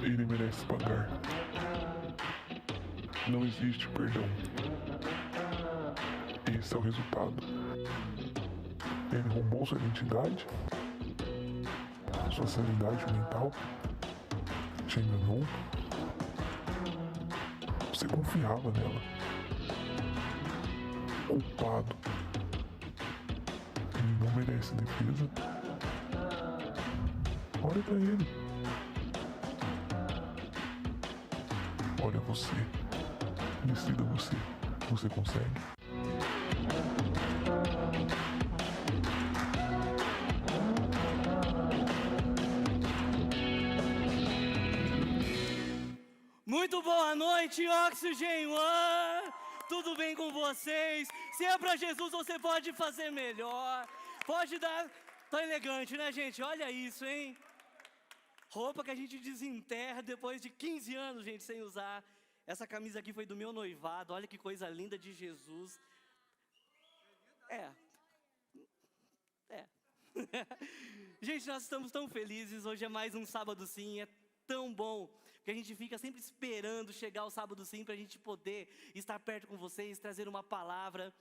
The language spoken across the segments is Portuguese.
Ele merece pagar. Não existe perdão. Esse é o resultado. Ele roubou sua identidade, sua sanidade mental, te enganou. Você confiava nela. Culpado. Ele não merece defesa. Olha pra ele. Olha você. Decida você. Você consegue? Muito boa noite, Oxygen One! Tudo bem com vocês? Se é pra Jesus, você pode fazer melhor. Pode dar... Tá elegante, né, gente? Olha isso, hein? Roupa que a gente desenterra depois de 15 anos, gente, sem usar. Essa camisa aqui foi do meu noivado. Olha que coisa linda de Jesus. É. Gente, nós estamos tão felizes. Hoje é mais um Sábado Sim. É tão bom, porque a gente fica sempre esperando chegar o Sábado Sim para a gente poder estar perto com vocês, trazer uma palavra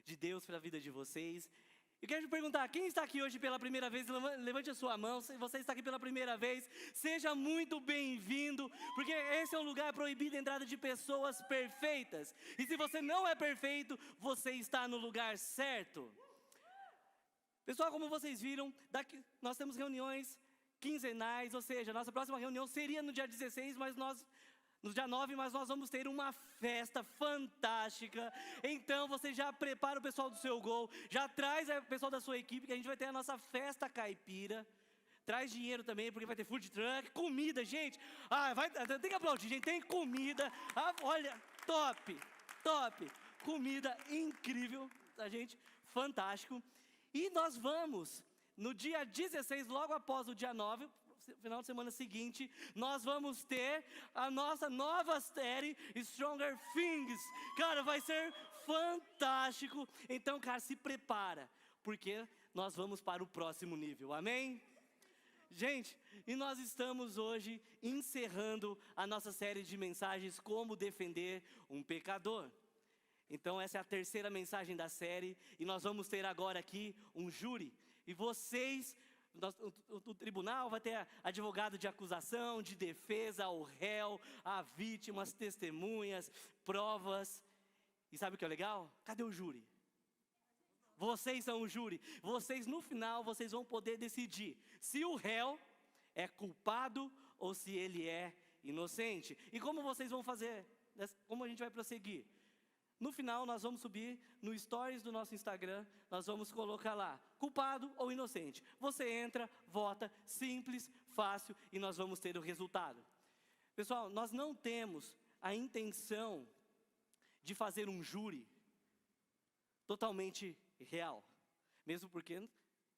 de Deus para a vida de vocês. Eu quero te perguntar, quem está aqui hoje pela primeira vez? Levante a sua mão. Se você está aqui pela primeira vez, seja muito bem-vindo, porque esse é um lugar proibido a entrada de pessoas perfeitas. E se você não é perfeito, você está no lugar certo. Pessoal, como vocês viram, nós temos reuniões quinzenais, ou seja, nossa próxima reunião seria no dia 16, no dia 9, mas nós vamos ter uma festa fantástica. Então você já prepara o pessoal do seu gol, já traz o pessoal da sua equipe, que a gente vai ter a nossa festa caipira. Traz dinheiro também, porque vai ter food truck, comida, gente. Tem que aplaudir, gente, tem comida. Olha, top. Comida incrível, tá, gente? Fantástico. E nós vamos, no dia 16, logo após o dia 9, final de semana seguinte, nós vamos ter a nossa nova série, Stronger Things. Cara, vai ser fantástico. Então, cara, se prepara, porque nós vamos para o próximo nível, amém? Gente, e nós estamos hoje encerrando a nossa série de mensagens, Como Defender um Pecador. Então essa é a terceira mensagem da série, e nós vamos ter agora aqui um júri, e vocês, o tribunal vai ter advogado de acusação, de defesa, o réu, a vítima, as testemunhas, provas, e sabe o que é legal? Cadê o júri? Vocês são o júri, no final vocês vão poder decidir se o réu é culpado ou se ele é inocente. E como vocês vão fazer, como a gente vai prosseguir? No final nós vamos subir no stories do nosso Instagram, nós vamos colocar lá, culpado ou inocente. Você entra, vota, simples, fácil, e nós vamos ter o resultado. Pessoal, nós não temos a intenção de fazer um júri totalmente real. Mesmo porque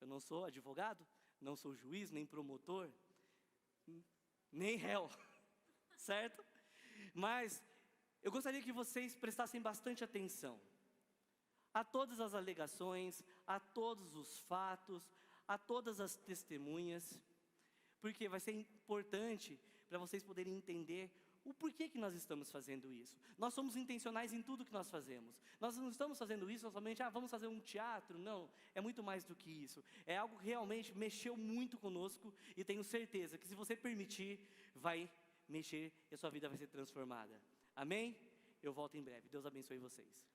eu não sou advogado, não sou juiz, nem promotor, nem réu, certo? Mas eu gostaria que vocês prestassem bastante atenção a todas as alegações, a todos os fatos, a todas as testemunhas, porque vai ser importante para vocês poderem entender o porquê que nós estamos fazendo isso. Nós somos intencionais em tudo que nós fazemos. Nós não estamos fazendo isso somente, vamos fazer um teatro. Não, é muito mais do que isso. É algo que realmente mexeu muito conosco, e tenho certeza que se você permitir, vai mexer e a sua vida vai ser transformada. Amém? Eu volto em breve. Deus abençoe vocês.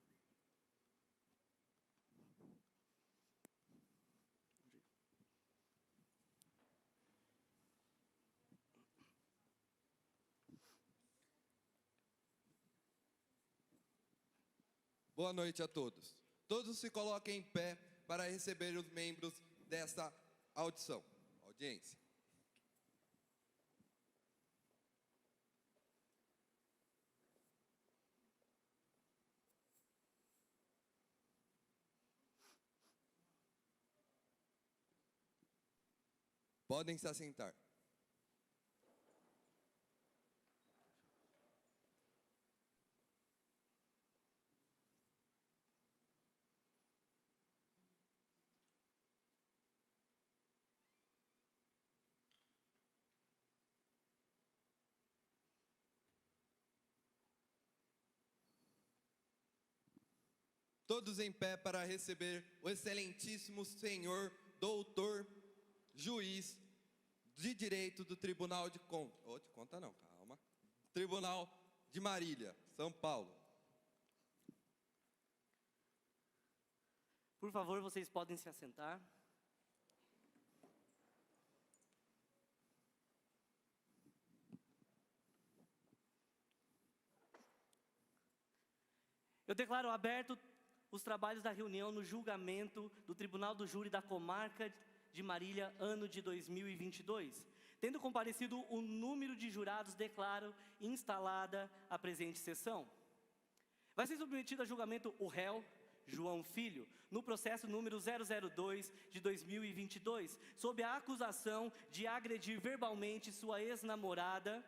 Boa noite a todos. Todos se coloquem em pé para receber os membros desta audiência. Podem se assentar. Todos em pé para receber o excelentíssimo senhor doutor, juiz de direito do Tribunal de Contas. Oh, de conta não, calma. Tribunal de Marília, São Paulo. Por favor, vocês podem se assentar. Eu declaro aberto os trabalhos da reunião no julgamento do Tribunal do Júri da Comarca de Marília, ano de 2022. Tendo comparecido o número de jurados, declaro instalada a presente sessão. Vai ser submetido a julgamento o réu, João Filho, no processo número 002 de 2022, sob a acusação de agredir verbalmente sua ex-namorada,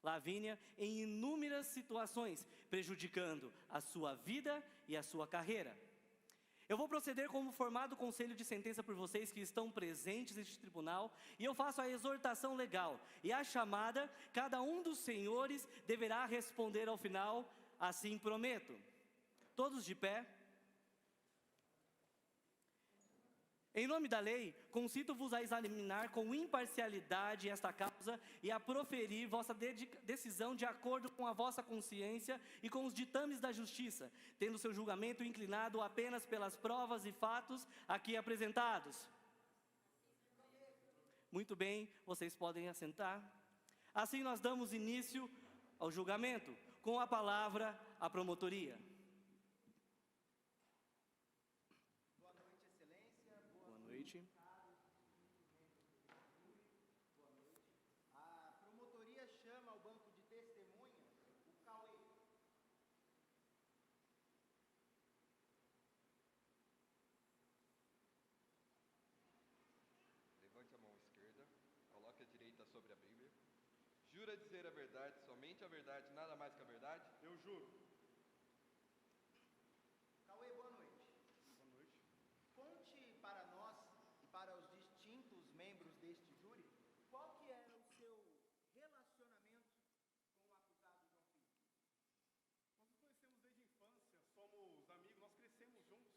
Lavínia, em inúmeras situações, prejudicando a sua vida e a sua carreira. Eu vou proceder como formado conselho de sentença por vocês que estão presentes neste tribunal, e eu faço a exortação legal, e a chamada, cada um dos senhores deverá responder ao final, assim prometo. Todos de pé. Em nome da lei, concito-vos a examinar com imparcialidade esta causa e a proferir vossa decisão de acordo com a vossa consciência e com os ditames da justiça, tendo seu julgamento inclinado apenas pelas provas e fatos aqui apresentados. Muito bem, vocês podem assentar. Assim nós damos início ao julgamento, com a palavra à promotoria. A promotoria chama ao banco de testemunhas o Cauê. Levante a mão esquerda, coloque a direita sobre a Bíblia. Jura dizer a verdade, somente a verdade, nada mais que a verdade? Eu juro. Cauê, boa noite. Boa noite. Conte para nós e para os distintos membros deste júri qual que era o seu relacionamento com o acusado João Filho. Nós nos conhecemos desde a infância, somos amigos, nós crescemos juntos.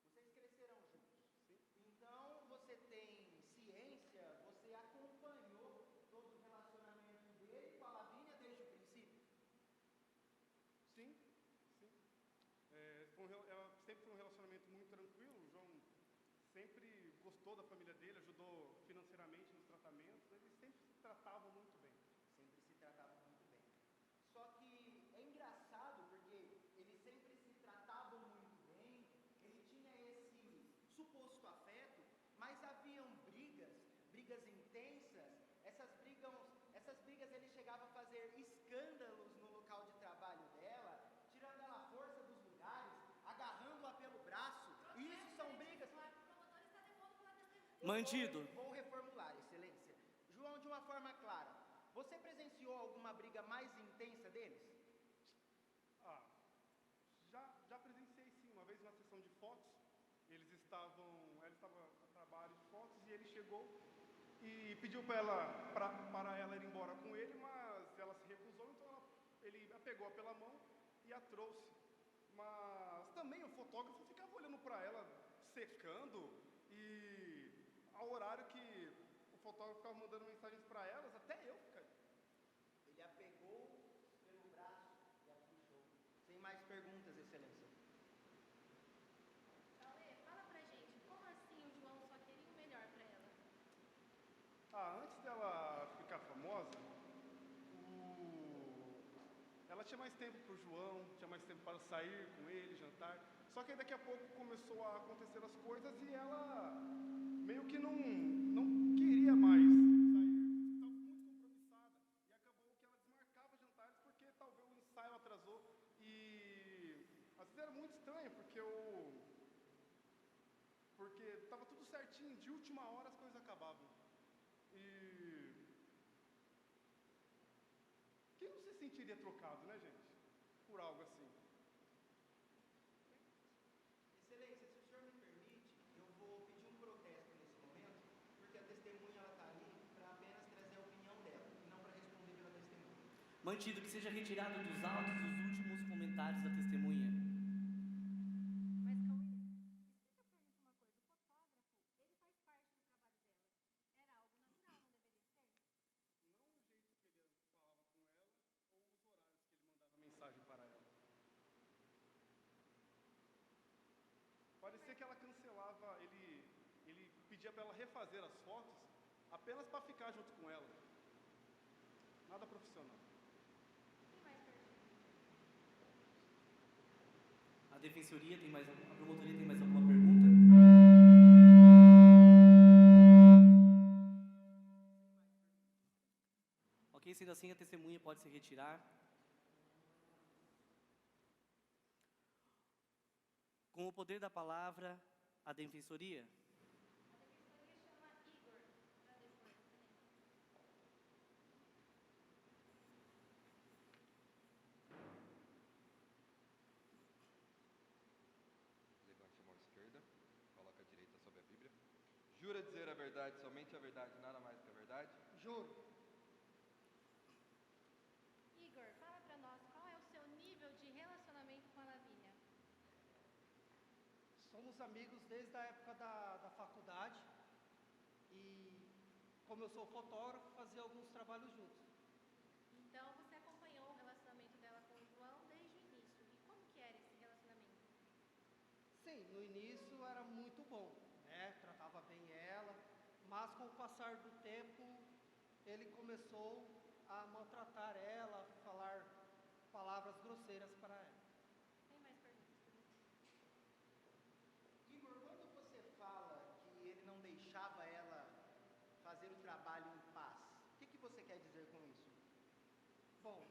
Vocês cresceram juntos. Sim. Então você tem ciência, você acompanhou todo o relacionamento dele com a Lavínia desde o princípio? Sim, sim. Sempre foi um relacionamento muito tranquilo. O João sempre gostou da família dele, ajudou financeiramente nos tratamentos. Eles sempre se tratavam muito bem. Sempre se tratavam muito bem. Só que é engraçado porque eles sempre se tratavam muito bem, ele tinha esse suposto afeto, mas haviam brigas intensas. Essas brigas ele chegava a fazer escândalos no local de trabalho dela, tirando ela à força dos lugares, agarrando-a pelo braço. E isso são brigas. Mantido. Vou reformular, excelência. João, de uma forma clara, você presenciou alguma briga mais intensa deles? Já presenciei sim, uma vez na sessão de fotos, ela estava a trabalho de fotos e ele chegou e pediu para ela ir embora com ele, mas ela se recusou, então ele a pegou pela mão e a trouxe. Mas também o fotógrafo ficava olhando para ela, secando, e ao horário que o fotógrafo ficava mandando mensagens para elas, até eu fiquei. Ele a pegou pelo braço e a puxou. Sem mais perguntas, excelência. Cauê, fala pra gente, como assim o João só queria o melhor pra ela? Antes dela ficar famosa, ela tinha mais tempo para o João, tinha mais tempo para sair com ele, jantar. Só que aí daqui a pouco começou a acontecer as coisas e ela meio que não queria mais sair. Estava muito compromissada. E acabou que ela desmarcava jantares porque talvez o ensaio atrasou. E às vezes era muito estranho porque estava tudo certinho, de última hora as coisas acabavam. E quem não se sentiria trocado, né, gente? Por algo assim. Excelência, se o senhor me permite, eu vou pedir um protesto nesse momento, porque a testemunha está ali para apenas trazer a opinião dela, e não para responder pela testemunha. Mantido, que seja retirado dos autos os últimos comentários da testemunha. pedia para ela refazer as fotos apenas para ficar junto com ela. Nada profissional. Tem mais perguntas? A defensoria tem mais, a promotoria tem mais alguma pergunta? Ok, sendo assim, a testemunha pode se retirar. Com o poder da palavra, a defensoria. A defensoria chama Igor para depor, excelência. Levante a mão esquerda, coloca a direita sobre a Bíblia. Jura dizer a verdade, somente a verdade, nada mais que a verdade? Juro. Igor, fala para nós qual é o seu nível de relacionamento com a Lavínia. Somos amigos desde a época da faculdade e, como eu sou fotógrafo, fazia alguns trabalhos juntos. Então, você acompanhou o relacionamento dela com o João desde o início. E como que era esse relacionamento? Sim, no início era muito bom, né? Tratava bem ela, mas com o passar do tempo ele começou a maltratar ela, falar palavras grosseiras para ela. Tem mais perguntas? Igor, quando você fala que ele não deixava ela fazer o trabalho em paz, o que você quer dizer com isso? Bom,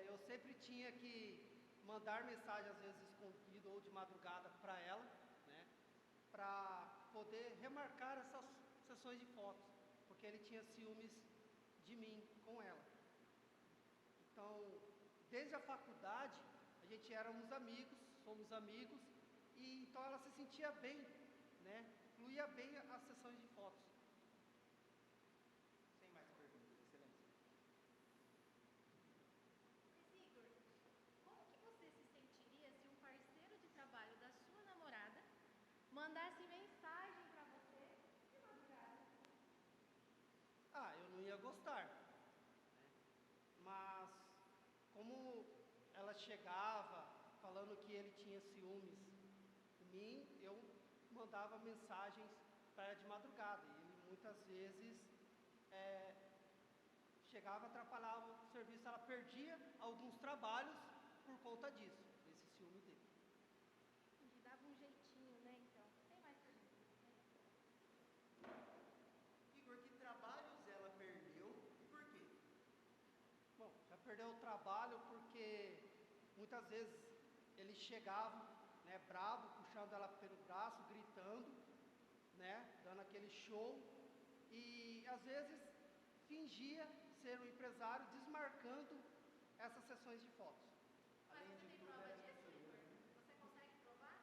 eu sempre tinha que mandar mensagem, às vezes escondido ou de madrugada, para ela, né, para poder remarcar essas sessões de fotos, porque ele tinha ciúmes de mim com ela. Então, desde a faculdade, a gente éramos amigos, somos amigos, e então ela se sentia bem, né, fluía bem as sessões de fotos. Sem mais perguntas, excelência. Mas, Igor, como que você se sentiria se um parceiro de trabalho da sua namorada mandasse mensagem para você de madrugada? Ah, eu não ia gostar, né? Mas como ela chegava falando que ele tinha ciúmes de mim, eu mandava mensagens para ela de madrugada. E ele muitas vezes chegava, atrapalhava o serviço, ela perdia alguns trabalhos por conta disso, desse ciúme dele. Entendi, dava um jeitinho, né, então. Tem mais perguntas? Igor, que trabalhos ela perdeu e por quê? Bom, já perdeu o trabalho porque muitas vezes ele chegava, né, bravo, puxando ela pelo braço, gritando, né, dando aquele show, e às vezes fingia ser um empresário, desmarcando essas sessões de fotos. Mas você tem prova disso, Igor? Você consegue provar?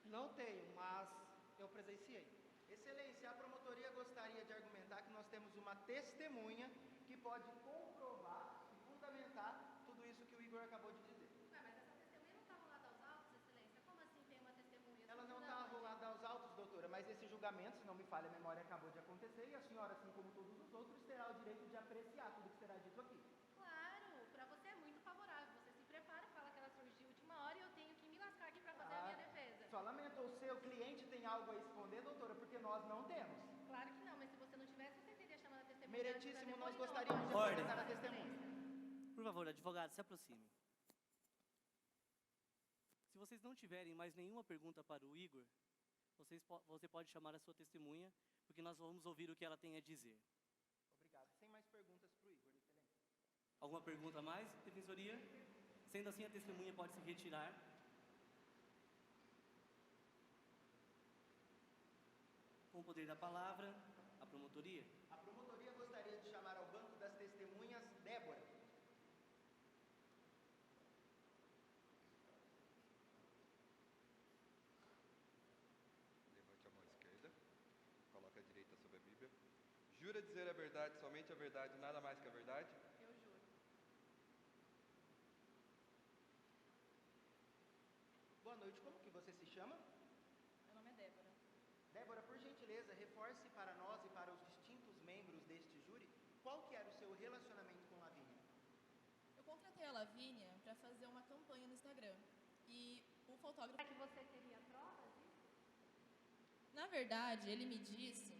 Não tenho, mas eu presenciei. Excelência, a promotoria gostaria de argumentar que nós temos uma testemunha que pode comprovar e fundamentar tudo isso que o Igor acabou de dizer. Ué, mas essa testemunha não está rolada aos autos, excelência? Como assim tem uma testemunha? Ela não Surgiu da está onde? rolada aos autos, doutora, mas esse julgamento, se não me falha a memória, acabou de acontecer e a senhora, assim como todos os outros, terá o direito de apreciar tudo que será dito aqui. Claro, para você é muito favorável. Você se prepara, fala que ela surgiu de última hora e eu tenho que me lascar aqui para fazer a minha defesa. Só lamento, o seu cliente tem algo a esconder, doutora, porque nós não temos. Claro que não, mas se você não tivesse, você teria chamado a testemunha. Meritíssimo, antes nós da depois, gostaríamos de então, Ordem. apresentar a testemunha. Por favor, advogado, se aproxime. Se vocês não tiverem mais nenhuma pergunta para o Igor, você pode chamar a sua testemunha, porque nós vamos ouvir o que ela tem a dizer. Obrigado. Sem mais perguntas para o Igor, excelência. Alguma pergunta a mais, defensoria? Sendo assim, a testemunha pode se retirar. Com o poder da palavra, a promotoria. A promotoria gostaria de chamar ao banco das testemunhas Débora. Levante a mão esquerda, coloca a direita sobre a Bíblia. Jura dizer a verdade, somente a verdade, nada mais que a verdade? Eu juro. Boa noite, como que você se chama? Meu nome é Débora. Débora, por gentileza, reforce para nós e para os distintos membros deste júri qual que era o seu relacionamento com Lavínia. Eu contratei a Lavínia para fazer uma campanha no Instagram. E o fotógrafo, Será que você teria provas disso? na verdade, ele me disse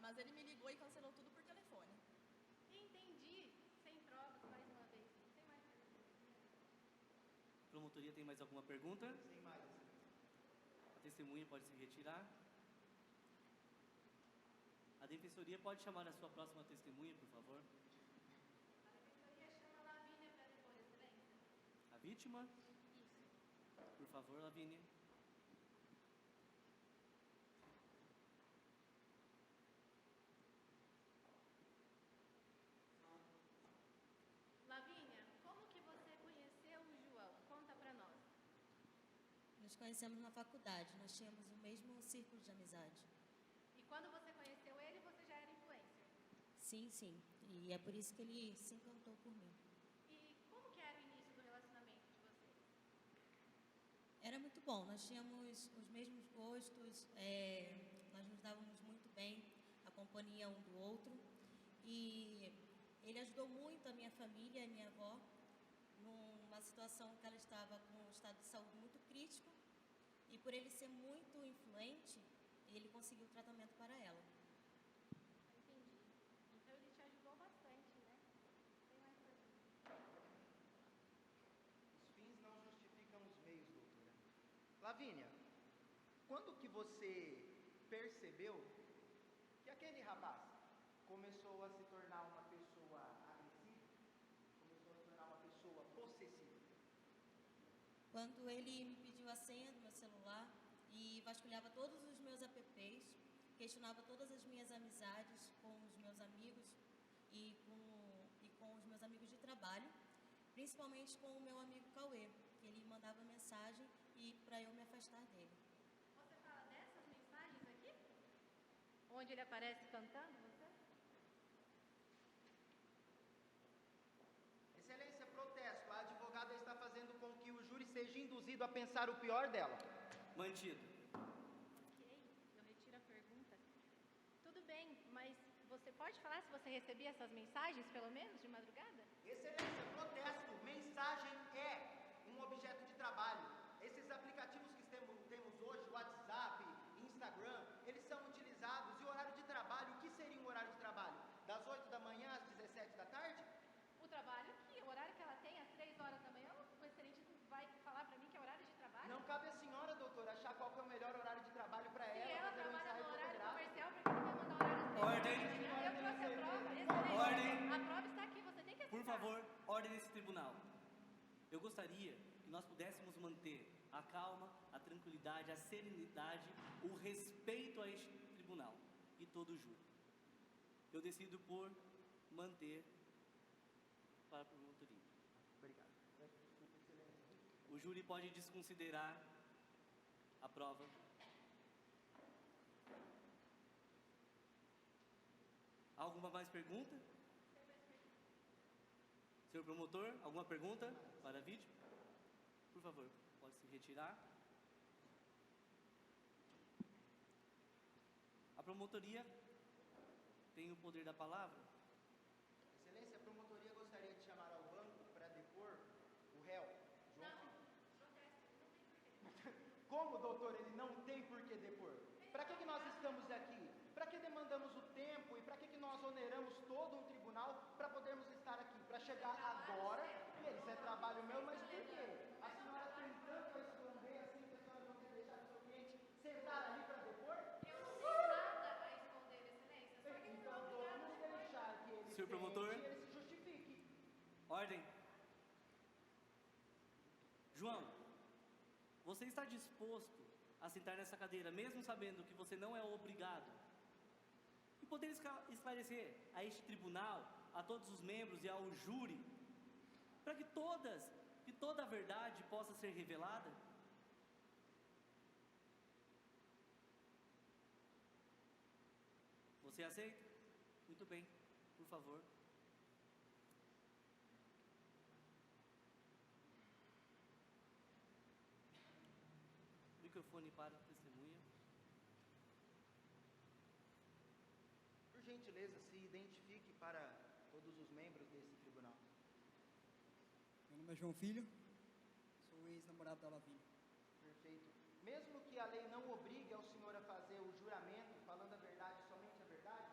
mas ele me ligou e cancelou tudo por telefone. Entendi. Sem provas, mais uma vez. Não tem mais perguntas. Promotoria tem mais alguma pergunta? Sem mais, excelência. A testemunha pode se retirar. A defensoria pode chamar a sua próxima testemunha, por favor. A defensoria chama a Lavínia para depor, excelência. A vítima, Isso. por favor, Lavínia. Lavínia, como que você conheceu o João? Conta para nós. Nos conhecemos na faculdade, nós tínhamos o mesmo círculo de amizade. E quando você conheceu ele, você já era influencer. Sim, sim. E é por isso que ele se encantou por mim. E como que era o início do relacionamento de vocês? Era muito bom, nós tínhamos os mesmos gostos, nós nos dávamos muito bem, a companhia um do outro. E ele ajudou muito a minha família, a minha avó, numa situação que ela estava com um estado de saúde muito crítico. E por ele ser muito influente, ele conseguiu tratamento para ela. Entendi. Então ele te ajudou bastante, né? Tem mais perguntas? Os fins não justificam os meios, doutora. Lavínia, quando que você percebeu que aquele rapaz começou a se tornar uma pessoa agressiva, começou a se tornar uma pessoa possessiva? Quando ele me pediu a senha do meu celular e vasculhava todos os meus apps, questionava todas as minhas amizades com os meus amigos e com os meus amigos de trabalho, principalmente com o meu amigo Cauê, que ele mandava mensagem e para eu me afastar dele. Você fala dessas mensagens aqui? Onde ele aparece cantando, você? Excelência, protesto. A advogada está fazendo com que o júri seja induzido a pensar o pior dela. Mantido. Ok, eu retiro a pergunta. Tudo bem, mas você pode falar se você recebia essas mensagens, pelo menos, de madrugada? Excelência, protesto. Mensagem é um objeto de trabalho. Esses aplicativos que temos hoje, WhatsApp, Instagram, eles são utilizados. E o horário de trabalho, o que seria um horário de trabalho? Das 8 da manhã às 17 da tarde? O trabalho que, o horário que ela tem, às 3 horas da manhã, o excelente vai falar para mim que é horário de trabalho? Não cabe à senhora, doutora, achar qual que é o melhor horário de trabalho para Se ela. ela fazer um trabalha ensaio no horário fotográfico. comercial, por que não vai mandar horário Ordem. Eu trouxe a prova, excelente. Ordem. A prova está aqui, você tem que Por aceitar. favor, ordem nesse tribunal. Eu gostaria que nós pudéssemos manter a calma, a tranquilidade, a serenidade, o respeito a este tribunal e todo o júri. Eu decido por manter para a promotoria. Obrigado. O júri pode desconsiderar a prova. Alguma mais pergunta? Senhor promotor, alguma pergunta para a vítima? Por favor, pode se retirar. A promotoria tem o poder da palavra. Excelência, a promotoria gostaria de chamar ao banco para depor o réu, João Filho. Como, doutor, ele não tem por que depor? Para que nós estamos aqui? Para que demandamos o tempo e para que nós oneramos todo um tribunal para podermos estar aqui? Para chegar agora, e isso é trabalho meu, mas por quê? A senhora tem tanto a esconder assim que a senhora não quer deixar o seu cliente sentar ali para depor? Eu não tenho nada a esconder, excelência. Só que Então vamos deixar que ele Senhor promotor. tente e ele se justifique. Ordem. João, você está disposto a sentar nessa cadeira, mesmo sabendo que você não é obrigado? E poder esclarecer a este tribunal, a todos os membros e ao júri, para que toda a verdade possa ser revelada? Você aceita? Muito bem, por favor. Microfone para a testemunha. Por gentileza, se identifique para todos os membros desse tribunal. Meu nome é João Filho, sou ex-namorado da Lavínia. Perfeito. Mesmo que a lei não obrigue ao senhor a fazer o juramento, falando a verdade, somente a verdade,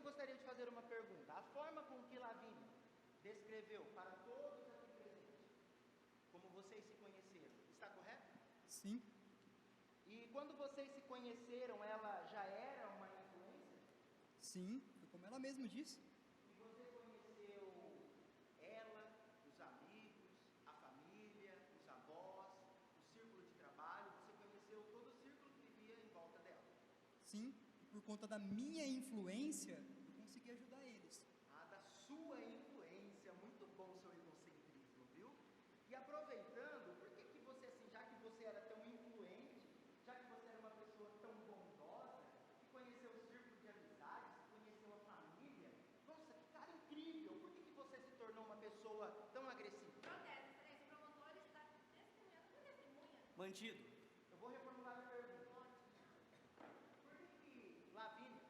gostaria de fazer uma pergunta. A forma com que Lavínia descreveu para todos aqui presentes, como vocês se conheceram, está correto? Sim, E quando vocês se conheceram, ela já era uma influência? sim, foi como ela mesma disse. E você conheceu ela, os amigos, a família, os avós, o círculo de trabalho, você conheceu todo o círculo que vivia em volta dela? Sim, e por conta da minha influência, eu consegui ajudar eles. Ah, da sua influência, muito bom seu egocentrismo, viu? E aproveitando, por que que você, assim, já que você era tão influente, já que você era uma pessoa tão bondosa, que conheceu o círculo de amizades, que conheceu a família, nossa, que cara incrível, por que que você se tornou uma pessoa tão agressiva? Protesto, excelência, o promotor está testemunhando com testemunha. Mantido. Eu vou reformular a pergunta. Por que que Lavínia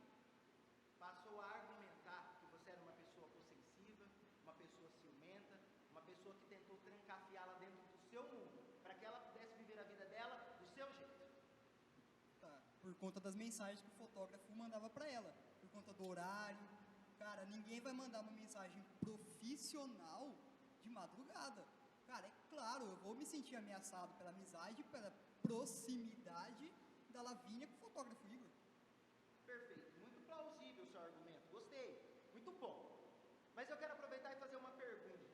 passou a argumentar que você era uma pessoa possessiva, uma pessoa ciumenta, uma pessoa que tentou trancafiá-la dentro do seu mundo, para que ela pudesse viver a vida dela do seu jeito? Tá, por conta das mensagens que o fotógrafo mandava para ela, por conta do horário. Cara, ninguém vai mandar uma mensagem profissional de madrugada. Cara, é claro, eu vou me sentir ameaçado pela amizade, pela proximidade da Lavínia com o fotógrafo Igor. Perfeito, muito plausível o seu argumento, gostei, muito bom. Mas eu quero aproveitar e fazer uma pergunta.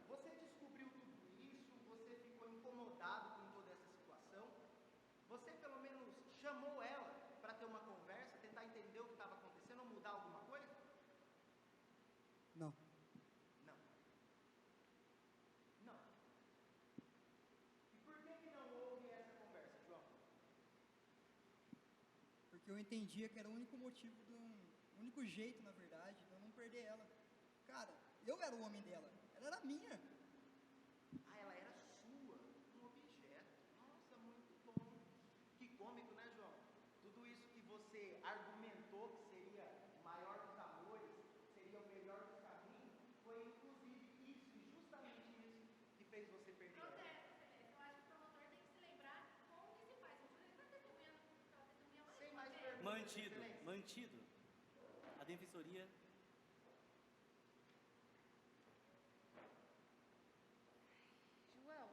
Você descobriu tudo isso, você ficou incomodado com toda essa situação, você pelo menos chamou ela para ter uma conversa, tentar entender o que estava acontecendo ou mudar alguma coisa? Não, Não. Não. E por que não houve essa conversa, João? porque eu entendia que era o único motivo, o único jeito, na verdade, de eu não perder ela. Cara, eu era o homem dela, ela era minha. Ah, ela era sua, um objeto. Nossa, muito bom. Que cômico, né, João? Tudo isso que você argumentou que seria o maior dos amores, seria o melhor dos caminhos, foi inclusive isso, e justamente isso, que fez você perder ela. Protesto, excelência, eu acho que o promotor tem que se lembrar como que se faz. Ele está testemunhando pela testemunha mais Sem uma mais vez. perguntas, Mantido. excelência. Mantido. A defensoria. João,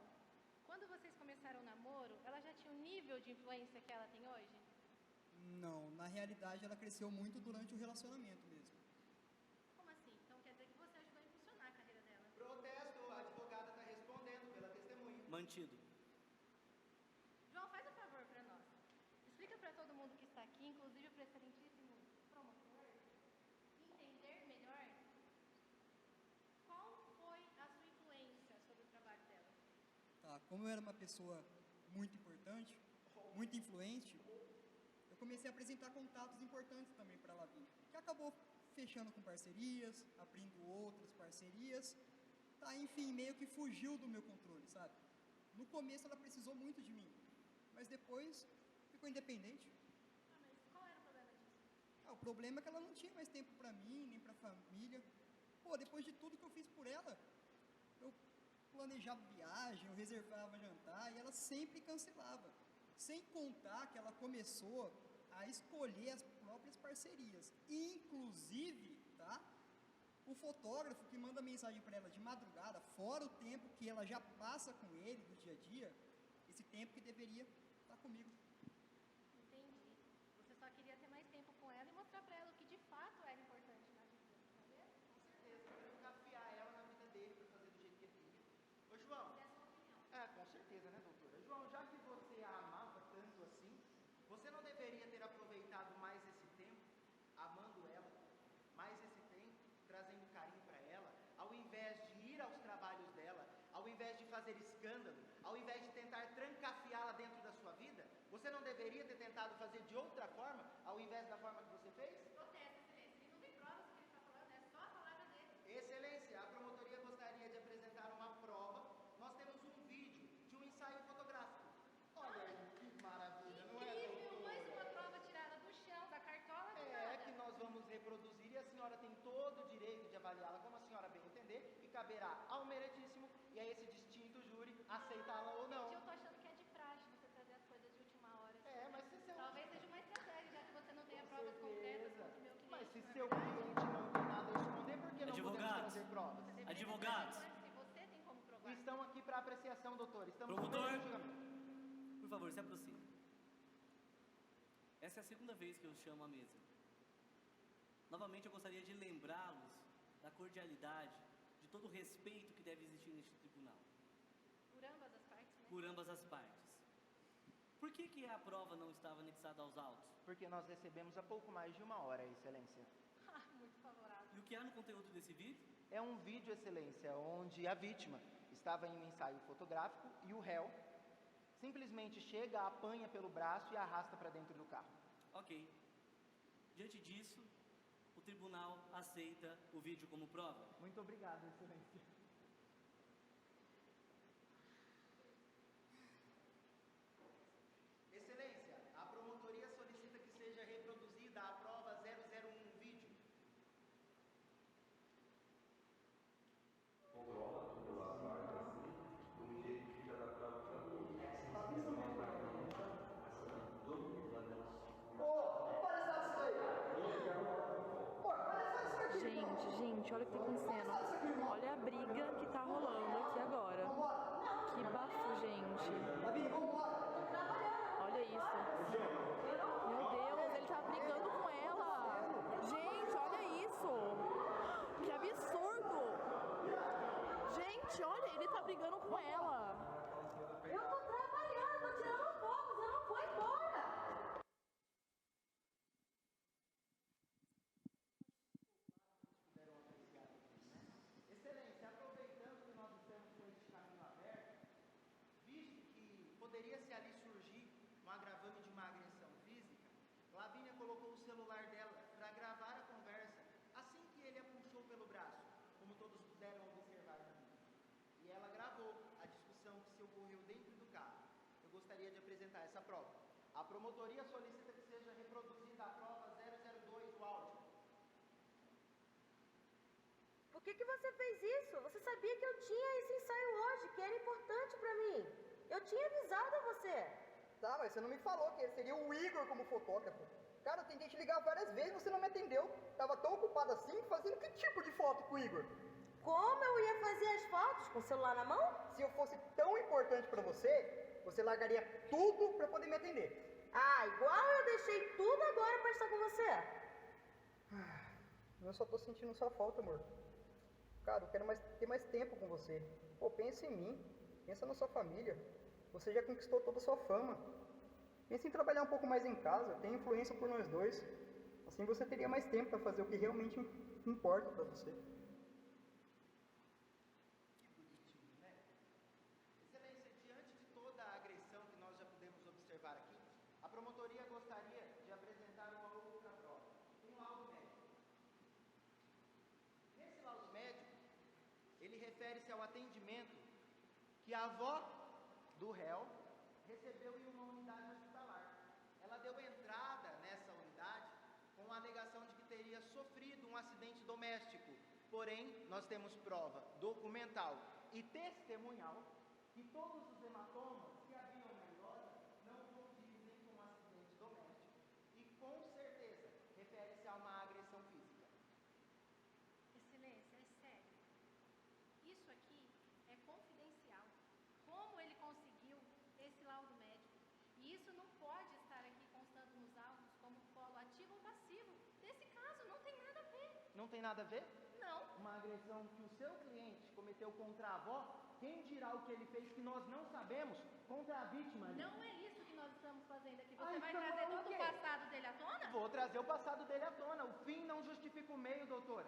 quando vocês começaram o namoro, ela já tinha o nível de influência que ela tem hoje? Não, na realidade ela cresceu muito durante o relacionamento mesmo. Como assim? Então quer dizer que você ajudou a impulsionar a carreira dela? Protesto, a advogada está respondendo pela testemunha. Mantido. João, faz um favor para nós. Explica para todo mundo que está aqui, inclusive para o excelentíssimo promotor, entender melhor qual foi a sua influência sobre o trabalho dela. Tá, como eu era uma pessoa muito importante, muito influente, eu comecei a apresentar contatos importantes também para a Lavínia, que acabou fechando com parcerias, abrindo outras parcerias, tá, enfim, meio que fugiu do meu controle, sabe? No começo ela precisou muito de mim, mas depois ficou independente. Ah, mas qual era o problema disso? Ah, o problema é que ela não tinha mais tempo para mim, nem para a família. Pô, depois de tudo que eu fiz por ela, eu planejava viagem, eu reservava jantar e ela sempre cancelava. Sem contar que ela começou a escolher as próprias parcerias. Inclusive, tá? O fotógrafo que manda mensagem para ela de madrugada, fora o tempo que ela já passa com ele do dia a dia, esse tempo que deveria estar comigo. Entendi. Você só queria ter mais tempo com ela e mostrar para ela o que de fato era importante na vida, tá vendo? Com certeza, trancafiar ela na vida dele para fazer do jeito que ele queria. Ô, João. Essa é a sua opinião. É, com certeza, né, doutora? João, já que você a amava tanto assim, você não deveria ter aproveitado mais esse tempo, amando ela, mais esse tempo, trazendo carinho para ela, ao invés de ir aos trabalhos dela, ao invés de fazer escândalo, ao invés de tentar trancafiá-la dentro da sua vida? Você não deveria ter tentado fazer de outra forma, ao invés da forma que você fez? Protesto, excelência. Ele não tem provas do que ele está falando, é só a palavra dele. Excelência, a promotoria gostaria de apresentar uma prova. Nós temos um vídeo de um ensaio fotográfico. Olha aí, que maravilha, não é, Incrível, mais uma doutora? prova tirada do chão, da cartola, do É nada. que nós vamos reproduzir e a senhora tem todo o direito de avaliá-la como a senhora bem entender e caberá ao meritíssimo e a esse distinto júri aceitá-la ou não. Gente, eu tô achando que é de praxe você trazer as coisas de última hora. É, mas se seu... Talvez seja uma estratégia, já que você não tenha Com provas concretas certeza. contra o meu cliente. Mas se não é seu verdade? Advogados. Se você tem como provar. Estão aqui para apreciação, doutor. Estamos no Promotor. mesmo julgamento. Por favor, se aproxime. Essa é a segunda vez que eu chamo à mesa. Novamente eu gostaria de lembrá-los da cordialidade, de todo o respeito que deve existir neste tribunal, Por ambas as partes, né? por ambas as partes. Por que a prova não estava anexada aos autos? Porque nós recebemos há pouco mais de 1 hora, Excelência. Ah, muito favorável. E o que há no conteúdo desse vídeo? É um vídeo, Excelência, onde a vítima estava em um ensaio fotográfico e o réu simplesmente chega, apanha pelo braço e arrasta para dentro do carro. Ok. Diante disso, o tribunal aceita o vídeo como prova. Muito obrigado, Excelência. Excelência, a promotoria solicita que seja reproduzida a prova 001 vídeo. Gente, olha o que tá acontecendo. Olha a briga que tá rolando aqui agora. Que bafo, gente. Olha isso. Meu Deus, ele tá brigando com ela. Gente, olha isso. Que absurdo. Gente, olha, ele tá brigando com ela. Eu tô trabalhando, tô tirando fotos, eu não vou embora. Excelência, aproveitando que nós estamos com este caminho aberto, visto que poderia se ali surgir um agravante de uma agressão física, Lavínia colocou o celular dela para gravar a conversa assim que ele a puxou pelo braço, como todos puderam observar no vídeo. E ela gravou a discussão que se ocorreu dentro do carro. Eu gostaria de apresentar essa prova. A promotoria solicita que seja reproduzida a prova 002, o áudio. Por que você fez isso? Você sabia que eu tinha esse ensaio hoje, que era importante pra mim. Eu tinha avisado a você. Tá, mas você não me falou que seria o Igor como fotógrafo. Cara, eu tentei te ligar várias vezes, você não me atendeu. Tava tão ocupado assim, fazendo que tipo de foto com o Igor? Como eu ia fazer as fotos com o celular na mão? Se eu fosse tão importante pra você, você largaria tudo pra poder me atender. Ah, igual eu deixei tudo agora pra estar com você. Eu só tô sentindo sua falta, amor. Cara, eu quero ter mais tempo com você. Pô, pensa em mim. Pensa na sua família. Você já conquistou toda a sua fama. Pensa em trabalhar um pouco mais em casa. Tem influência por nós dois. Assim você teria mais tempo para fazer o que realmente importa para você. Que bonitinho, né? Excelência, diante de toda a agressão que nós já pudemos observar aqui, a promotoria gostaria de apresentar uma outra prova. Um laudo médico. Nesse laudo médico, ele refere-se ao atendimento que a avó do réu recebeu em uma unidade hospitalar. Ela deu entrada nessa unidade com a alegação de que teria sofrido um acidente doméstico. Porém, nós temos prova documental e testemunhal que todos os hematomas que haviam na idosa não condizem com um acidente doméstico e, com certeza, refere-se a uma agressão física. Excelência, é sério. Isso aqui é confidencial. Como ele conseguiu esse laudo médico? E isso não pode estar aqui constando nos autos como polo ativo ou passivo. Nesse caso, não tem nada a ver. Não tem nada a ver? Não. Uma agressão que o seu cliente cometeu contra a avó, quem dirá o que ele fez que nós não sabemos contra a vítima ali? Não é isso que nós estamos fazendo aqui. Você Ah, vai então trazer é o todo quê? o passado dele à tona? Vou trazer o passado dele à tona. O fim não justifica o meio, doutora.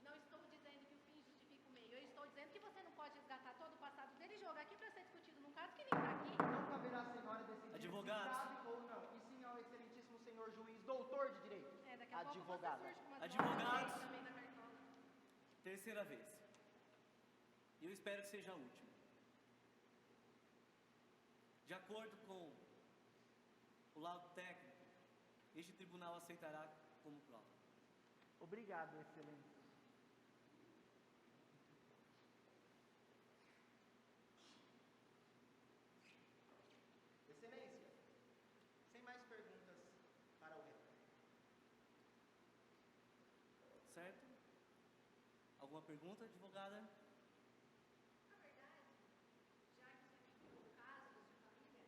Não estou dizendo que o fim justifica o meio. Eu estou dizendo que você não pode resgatar todo o passado dele e jogar aqui para ser discutido num caso que nem está aqui. Não caberá à senhora decidir Advogados. se cabe ou não. E sim ao excelentíssimo senhor juiz, doutor de direito. É, daqui a Advogada. pouco você surge com uma Advogados. também da cartola. Terceira vez. E eu espero que seja a última. De acordo com o laudo técnico, este tribunal aceitará como prova. Obrigado, excelência. Excelência, sem mais perguntas para o réu. Certo? Alguma pergunta, advogada? Na verdade, já que isso aqui foi um caso de família,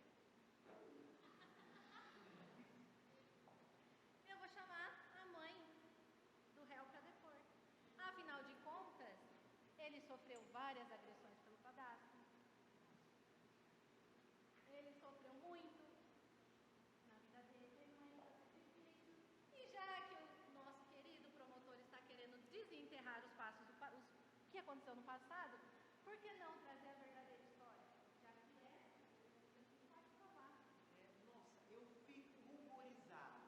eu vou chamar a mãe do réu para depor. Afinal de contas, ele sofreu várias agressões pelo padrasto. Ele sofreu muito na vida dele, teve uma infância difícil. E já que o nosso querido promotor está querendo desenterrar os passos o que aconteceu no passado, por que não trazer a verdadeira história? Já que você pode provar. Nossa, eu fico ruborizado.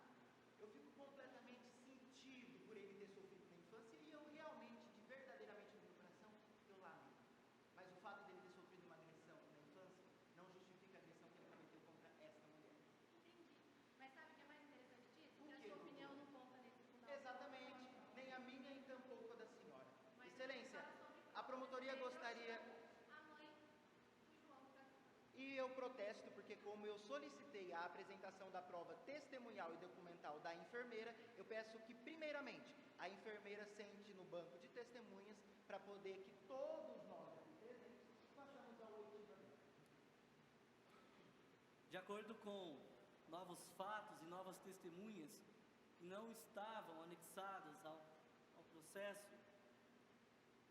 Eu fico completamente sentido por ele ter sofrido na infância e eu realmente, verdadeiramente no meu coração, eu lamento. Mas o fato dele ter sofrido uma agressão na infância não justifica a agressão que ele cometeu contra esta mulher. Entendi. Mas sabe o que é mais interessante disso? O Que a quê, sua opinião doutora? não conta nesse fundão. Exatamente, nem a minha e tampouco a da senhora. Mas Excelência, fala sobre a promotoria você gostaria... a mãe do João pra... E eu protesto porque, como eu solicitei a apresentação da prova testemunhal e documental da enfermeira, eu peço que, primeiramente, a enfermeira sente no banco de testemunhas para poder que todos nós aqui presentes façamos a oitiva dela. De acordo com novos fatos e novas testemunhas que não estavam anexadas ao processo,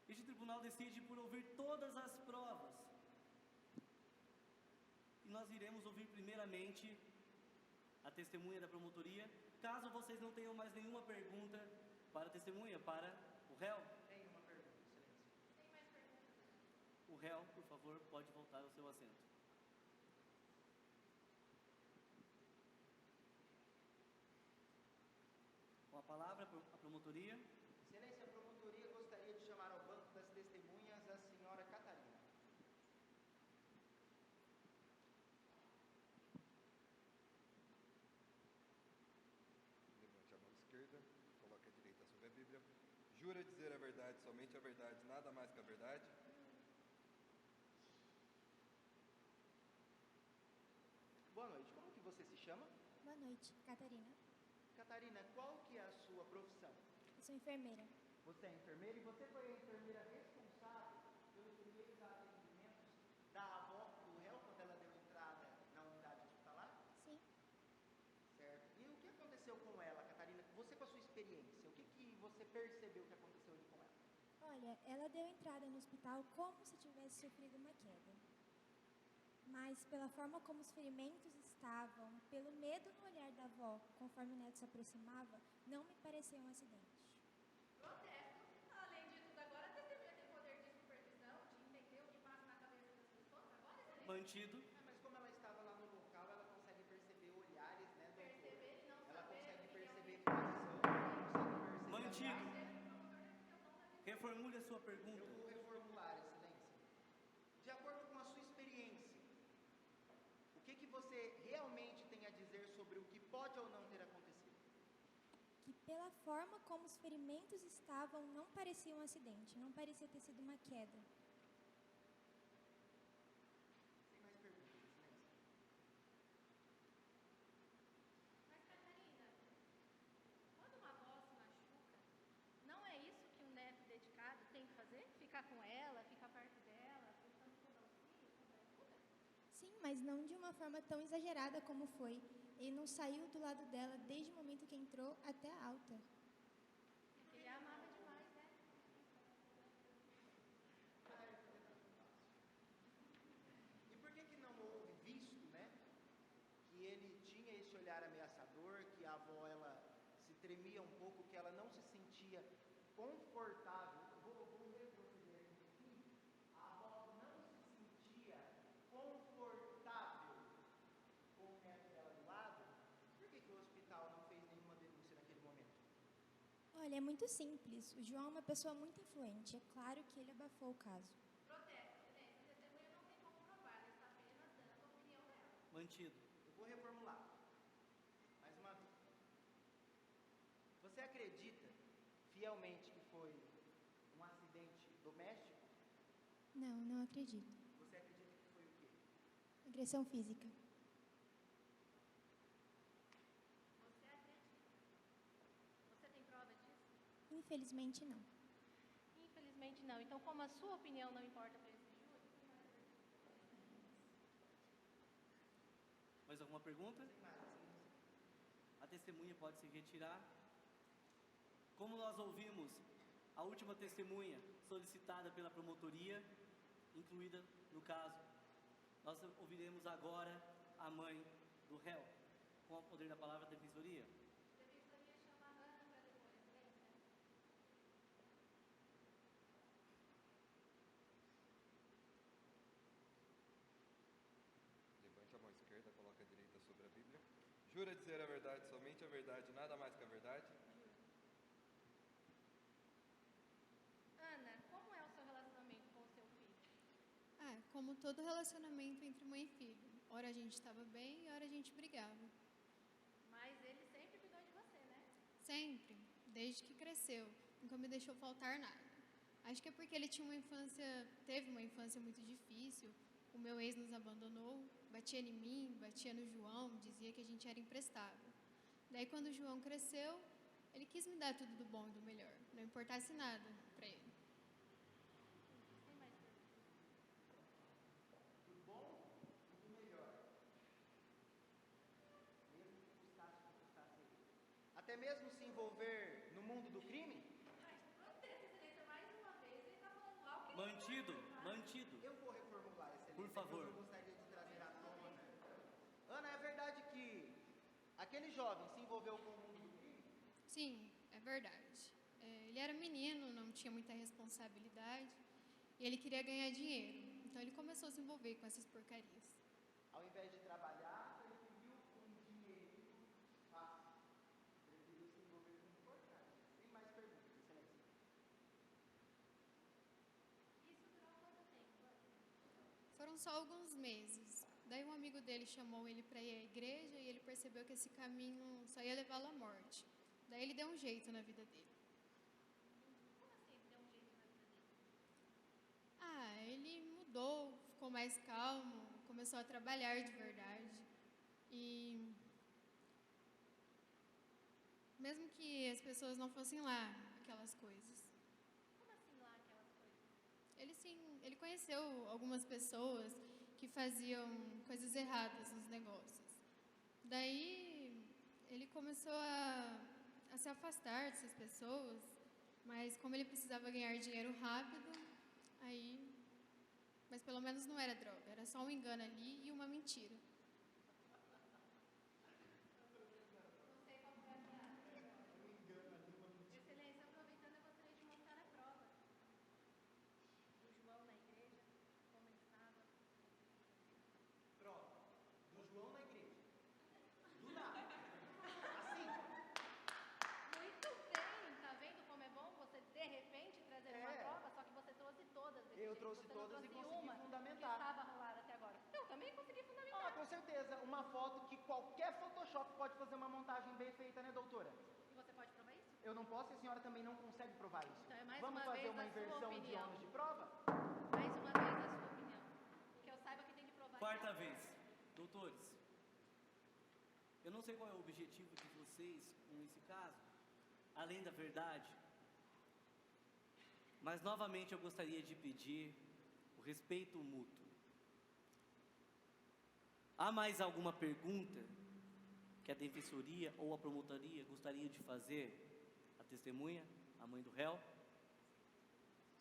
este tribunal decide por ouvir todas as provas. E nós iremos ouvir primeiramente a testemunha da promotoria. Caso vocês não tenham mais nenhuma pergunta para a testemunha, para o réu. Tem uma pergunta, excelência. Tem mais perguntas? O réu, por favor, pode voltar ao seu assento. Com a palavra, a promotoria. Excelência, a promotoria gostaria de chamar ao banco das testemunhas a senhora Catarina. Levante a mão esquerda, coloque a direita sobre a Bíblia. Jura dizer a verdade, somente a verdade, nada mais que a verdade? Boa noite, como que você se chama? Boa noite, Catarina. Catarina, qual que é a sua profissão? Eu sou enfermeira. Você é enfermeira e você foi a enfermeira responsável pelos primeiros atendimentos da avó do réu quando ela deu entrada na unidade hospitalar? Sim. Certo. E o que aconteceu com ela, Catarina? Você com a sua experiência, o que você percebeu que aconteceu ali com ela? Olha, ela deu entrada no hospital como se tivesse sofrido uma queda. Mas pela forma como os ferimentos estavam, pelo medo no olhar da avó, conforme o neto se aproximava, não me pareceu um acidente. Protesto. Além de tudo, agora a testemunha tem poder de supervisão, de entender o que passa na cabeça das pessoas. Agora, excelência. Mantido. Mas como ela estava lá no local, ela consegue perceber olhares, né, doutor? Perceber e não Ela saber consegue o que é perceber o posição, consegue perceber... Mantido. olhares. Reformule a sua Eu pergunta. vou reformular, excelência. De acordo com a sua experiência, o que você realmente tem a dizer sobre o que pode ou não ter acontecido? Que pela forma como os ferimentos estavam, não parecia um acidente, não parecia ter sido uma queda. Tem mais perguntas, excelência? Mas, Catarina, quando uma avó se machuca, não é isso que um neto dedicado tem que fazer? Ficar com ela, ficar perto dela, prestando todo auxílio, toda ajuda? Sim, mas não de uma forma tão exagerada como foi. Ele não saiu do lado dela desde o momento que entrou até a alta. Ele amava demais, né? E por que não houve visto, né, que ele tinha esse olhar ameaçador, que a avó, ela se tremia um pouco, que ela não se sentia confortável? Vou retroceder aqui um pouquinho. A avó não se sentia confortável com o neto dela do lado. Por que o hospital não fez nenhuma denúncia naquele momento? Olha, é muito simples. O João é uma pessoa muito influente. É claro que ele abafou o caso. Protesto, excelência. A testemunha não tem como provar, ela está apenas dando a opinião dela. Mantido. Eu vou reformular. Mais uma vez. Você acredita fielmente que foi um acidente doméstico? Não, não acredito. Você acredita que foi o quê? Agressão física. Você acredita? Você tem prova disso? Infelizmente, não. Infelizmente Infelizmente não. Então, como a sua opinião não importa para esse júri... Mais alguma pergunta? A testemunha pode se retirar. Como nós ouvimos a última testemunha solicitada pela promotoria, incluída no caso, nós ouviremos agora a mãe do réu. Com o poder da palavra, a defensoria. A defensoria chama a Ana para depois, lembra? Levante a mão esquerda, coloca a direita sobre a Bíblia. Jura dizer a verdade, somente a verdade, nada mais que a verdade? Ana, como é o seu relacionamento com o seu filho? Ah, como todo relacionamento entre mãe e filho. Ora a gente estava bem e ora a gente brigava. Mas ele sempre cuidou de você, né? Sempre, desde que cresceu. Nunca me deixou faltar nada. Acho que é porque ele teve uma infância muito difícil. O meu ex nos abandonou, batia em mim, batia no João, dizia que a gente era imprestável. Daí quando o João cresceu, ele quis me dar tudo do bom e do melhor, não importasse nada para ele. Sem mais perguntas. Do bom e do melhor. Mesmo que custasse ele. Até mesmo se envolver no mundo do crime? Mas, proteja, excelência, mais uma vez, ele está falando algo que... Mantido. Eu vou reformular, excelência. Por favor. Eu gostaria de trazer à tona. Ana, é verdade que aquele jovem se envolveu com o mundo do crime? Sim, é verdade. Ele era menino, não tinha muita responsabilidade e ele queria ganhar dinheiro. Então ele começou a se envolver com essas porcarias. Ao invés de trabalhar, ele pediu um dinheiro fácil. Preferiu se envolver com porcaria. Sem mais perguntas, excelência. Isso durou quanto tempo, Ana? Foram só alguns meses. Daí um amigo dele chamou ele para ir à igreja e ele percebeu que esse caminho só ia levá-lo à morte. Daí ele deu um jeito na vida dele. Como assim ele deu um jeito na vida dele? Ah, ele mudou, ficou mais calmo, começou a trabalhar de verdade. E mesmo que as pessoas não fossem lá, aquelas coisas. Como assim lá aquelas coisas? Ele conheceu algumas pessoas que faziam coisas erradas nos negócios. Daí ele começou a se afastar dessas pessoas, mas como ele precisava ganhar dinheiro rápido, mas pelo menos não era droga, era só um engano ali e uma mentira. Não sei qual foi a piada. Excelência, aproveitando, eu gostaria de mostrar a prova do João na igreja, como ele estava. Prova. Do João na igreja. Do nada. Assim. Muito bem, tá vendo como é bom você de repente trazer uma prova, só que você trouxe todas. Eu trouxe você todas não e trouxe consegui uma fundamentar. que estava rolada até agora. Eu também consegui fundamentar. Ah, com certeza. Uma foto que qualquer Photoshop pode fazer uma montagem bem feita, né, doutora? E você pode provar isso? Eu não posso e a senhora também não consegue provar isso. Então é mais Vamos uma fazer vez uma a sua inversão de opinião. ônus de prova? Mais uma vez a sua opinião. Que eu saiba que tem que provar. Quarta vez. Doutores, eu não sei qual é o objetivo de vocês com esse caso, além da verdade, mas novamente eu gostaria de pedir o respeito mútuo. Há mais alguma pergunta que a defensoria ou a promotoria gostaria de fazer à testemunha, à mãe do réu?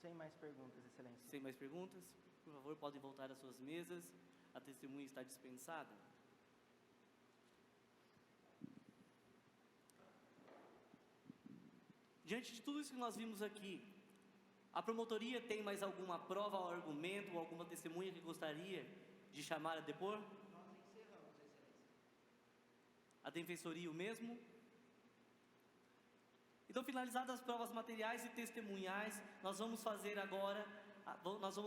Sem mais perguntas, excelência. Sem mais perguntas? Por favor, podem voltar às suas mesas. A testemunha está dispensada. Diante de tudo isso que nós vimos aqui, a promotoria tem mais alguma prova ou argumento ou alguma testemunha que gostaria de chamar a depor? Nós encerramos, excelência. A defensoria o mesmo? Então, finalizadas as provas materiais e testemunhais, nós vamos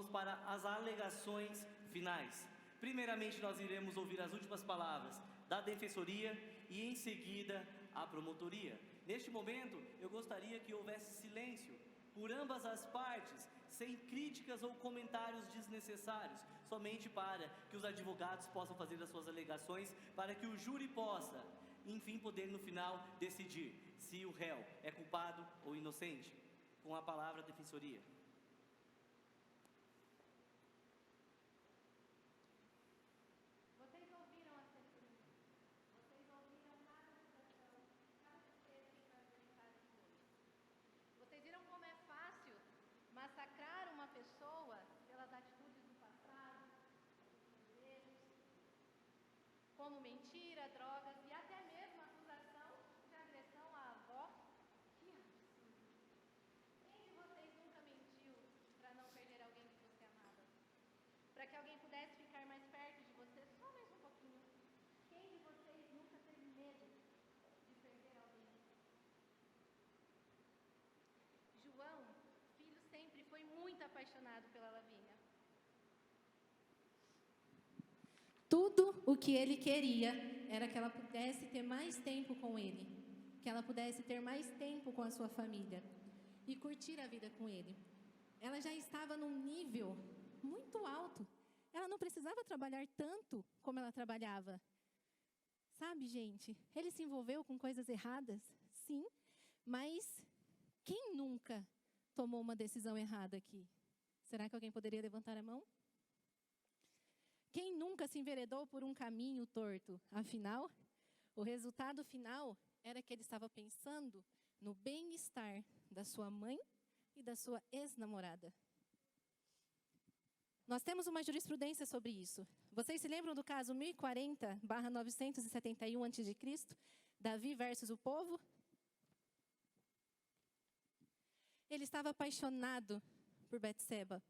para as alegações finais. Primeiramente, nós iremos ouvir as últimas palavras da defensoria e em seguida a promotoria. Neste momento, eu gostaria que houvesse silêncio por ambas as partes, sem críticas ou comentários desnecessários, somente para que os advogados possam fazer as suas alegações, para que o júri possa, enfim, poder no final decidir se o réu é culpado ou inocente. Com a palavra, defensoria. como mentira, drogas e até mesmo acusação de agressão à avó. Que absurdo! Quem de vocês nunca mentiu para não perder alguém que você amava? Para que alguém pudesse ficar mais perto de você só mais um pouquinho? Quem de vocês nunca teve medo de perder alguém? João, filho, sempre foi muito apaixonado pela Lavínia. Tudo o que ele queria era que ela pudesse ter mais tempo com ele, que ela pudesse ter mais tempo com a sua família e curtir a vida com ele. Ela já estava num nível muito alto. Ela não precisava trabalhar tanto como ela trabalhava. Sabe, gente, ele se envolveu com coisas erradas, sim, mas quem nunca tomou uma decisão errada aqui? Será que alguém poderia levantar a mão? Quem nunca se enveredou por um caminho torto? Afinal, o resultado final era que ele estava pensando no bem-estar da sua mãe e da sua ex-namorada. Nós temos uma jurisprudência sobre isso. Vocês se lembram do caso 1040/971 a.C., Davi versus o povo? Ele estava apaixonado por Betseba.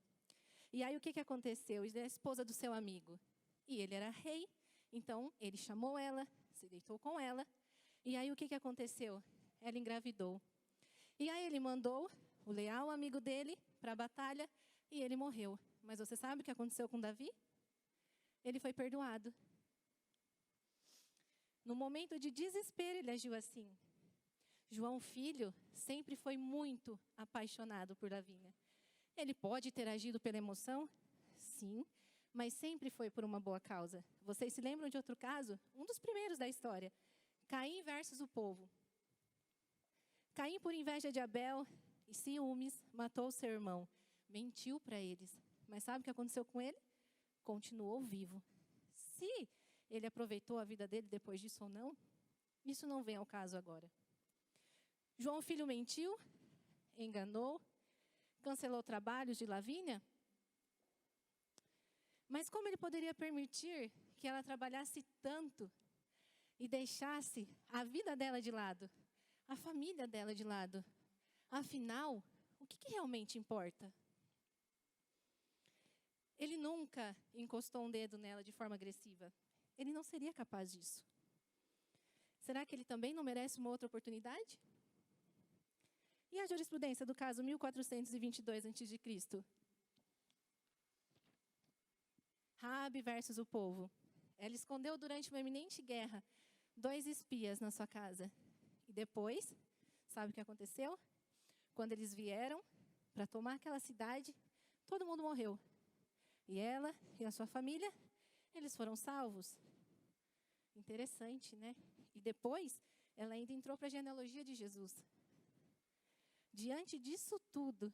E aí o que aconteceu? Ele era a esposa do seu amigo. E ele era rei, então ele chamou ela, se deitou com ela. E aí o que aconteceu? Ela engravidou. E aí ele mandou o leal amigo dele para a batalha e ele morreu. Mas você sabe o que aconteceu com Davi? Ele foi perdoado. No momento de desespero, ele agiu assim. João, filho, sempre foi muito apaixonado por Lavínia. Ele pode ter agido pela emoção? Sim, mas sempre foi por uma boa causa. Vocês se lembram de outro caso? Um dos primeiros da história. Caim versus o povo. Caim, por inveja de Abel e ciúmes, matou seu irmão. Mentiu para eles. Mas sabe o que aconteceu com ele? Continuou vivo. Se ele aproveitou a vida dele depois disso ou não, isso não vem ao caso agora. João, filho, mentiu, enganou, cancelou trabalhos de Lavínia. Mas como ele poderia permitir que ela trabalhasse tanto e deixasse a vida dela de lado, a família dela de lado? Afinal, o que realmente importa? Ele nunca encostou um dedo nela de forma agressiva. Ele não seria capaz disso. Será que ele também não merece uma outra oportunidade? E a jurisprudência do caso 1422 a.C.? Raabe versus o povo. Ela escondeu durante uma iminente guerra 2 espias na sua casa. E depois, sabe o que aconteceu? Quando eles vieram para tomar aquela cidade, todo mundo morreu. E ela e a sua família, eles foram salvos. Interessante, né? E depois, ela ainda entrou para a genealogia de Jesus. Diante disso tudo,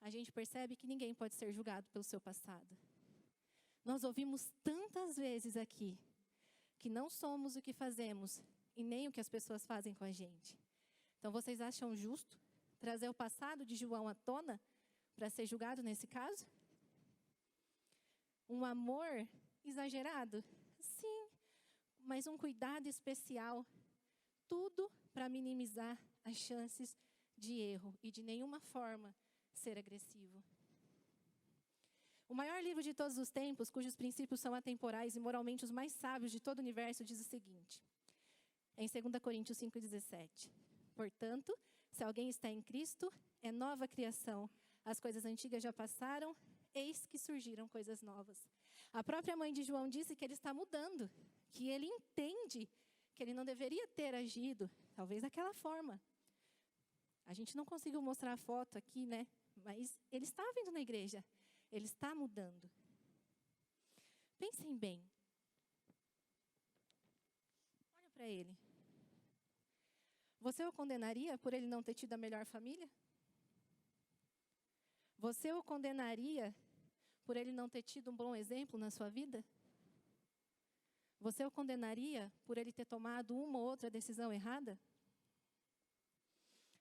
a gente percebe que ninguém pode ser julgado pelo seu passado. Nós ouvimos tantas vezes aqui que não somos o que fazemos e nem o que as pessoas fazem com a gente. Então, vocês acham justo trazer o passado de João à tona para ser julgado nesse caso? Um amor exagerado? Sim, mas um cuidado especial. Tudo para minimizar as chances de erro e de nenhuma forma ser agressivo. O maior livro de todos os tempos, cujos princípios são atemporais e moralmente os mais sábios de todo o universo, diz o seguinte, em 2 Coríntios 5,17. Portanto, se alguém está em Cristo, é nova criação. As coisas antigas já passaram, eis que surgiram coisas novas. A própria mãe de João disse que ele está mudando, que ele entende que ele não deveria ter agido, talvez daquela forma. A gente não conseguiu mostrar a foto aqui, né? Mas ele está vindo na igreja. Ele está mudando. Pensem bem. Olha para ele. Você o condenaria por ele não ter tido a melhor família? Você o condenaria por ele não ter tido um bom exemplo na sua vida? Você o condenaria por ele ter tomado uma ou outra decisão errada?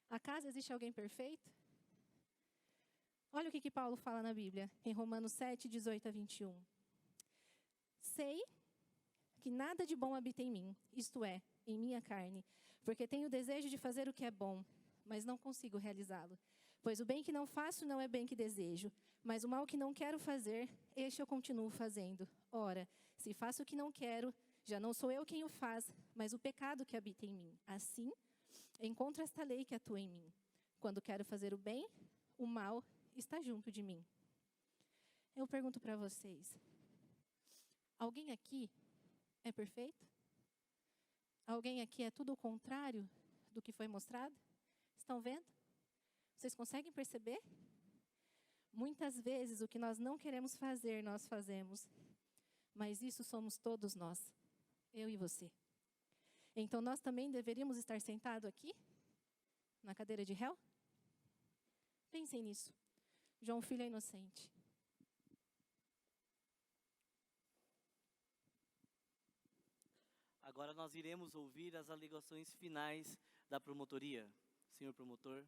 Acaso existe alguém perfeito? Olha o que Paulo fala na Bíblia, em Romanos 7, 18 a 21. Sei que nada de bom habita em mim, isto é, em minha carne, porque tenho o desejo de fazer o que é bom, mas não consigo realizá-lo. Pois o bem que não faço não é bem que desejo, mas o mal que não quero fazer, este eu continuo fazendo. Ora, se faço o que não quero, já não sou eu quem o faz, mas o pecado que habita em mim. Assim, encontro esta lei que atua em mim. Quando quero fazer o bem, o mal está junto de mim. Eu pergunto para vocês, alguém aqui é perfeito? Alguém aqui é tudo o contrário do que foi mostrado? Estão vendo? Vocês conseguem perceber? Muitas vezes o que nós não queremos fazer, nós fazemos. Mas isso somos todos nós, eu e você. Então nós também deveríamos estar sentados aqui, na cadeira de réu? Pensem nisso. João Filho é inocente. Agora nós iremos ouvir as alegações finais da promotoria. Senhor promotor.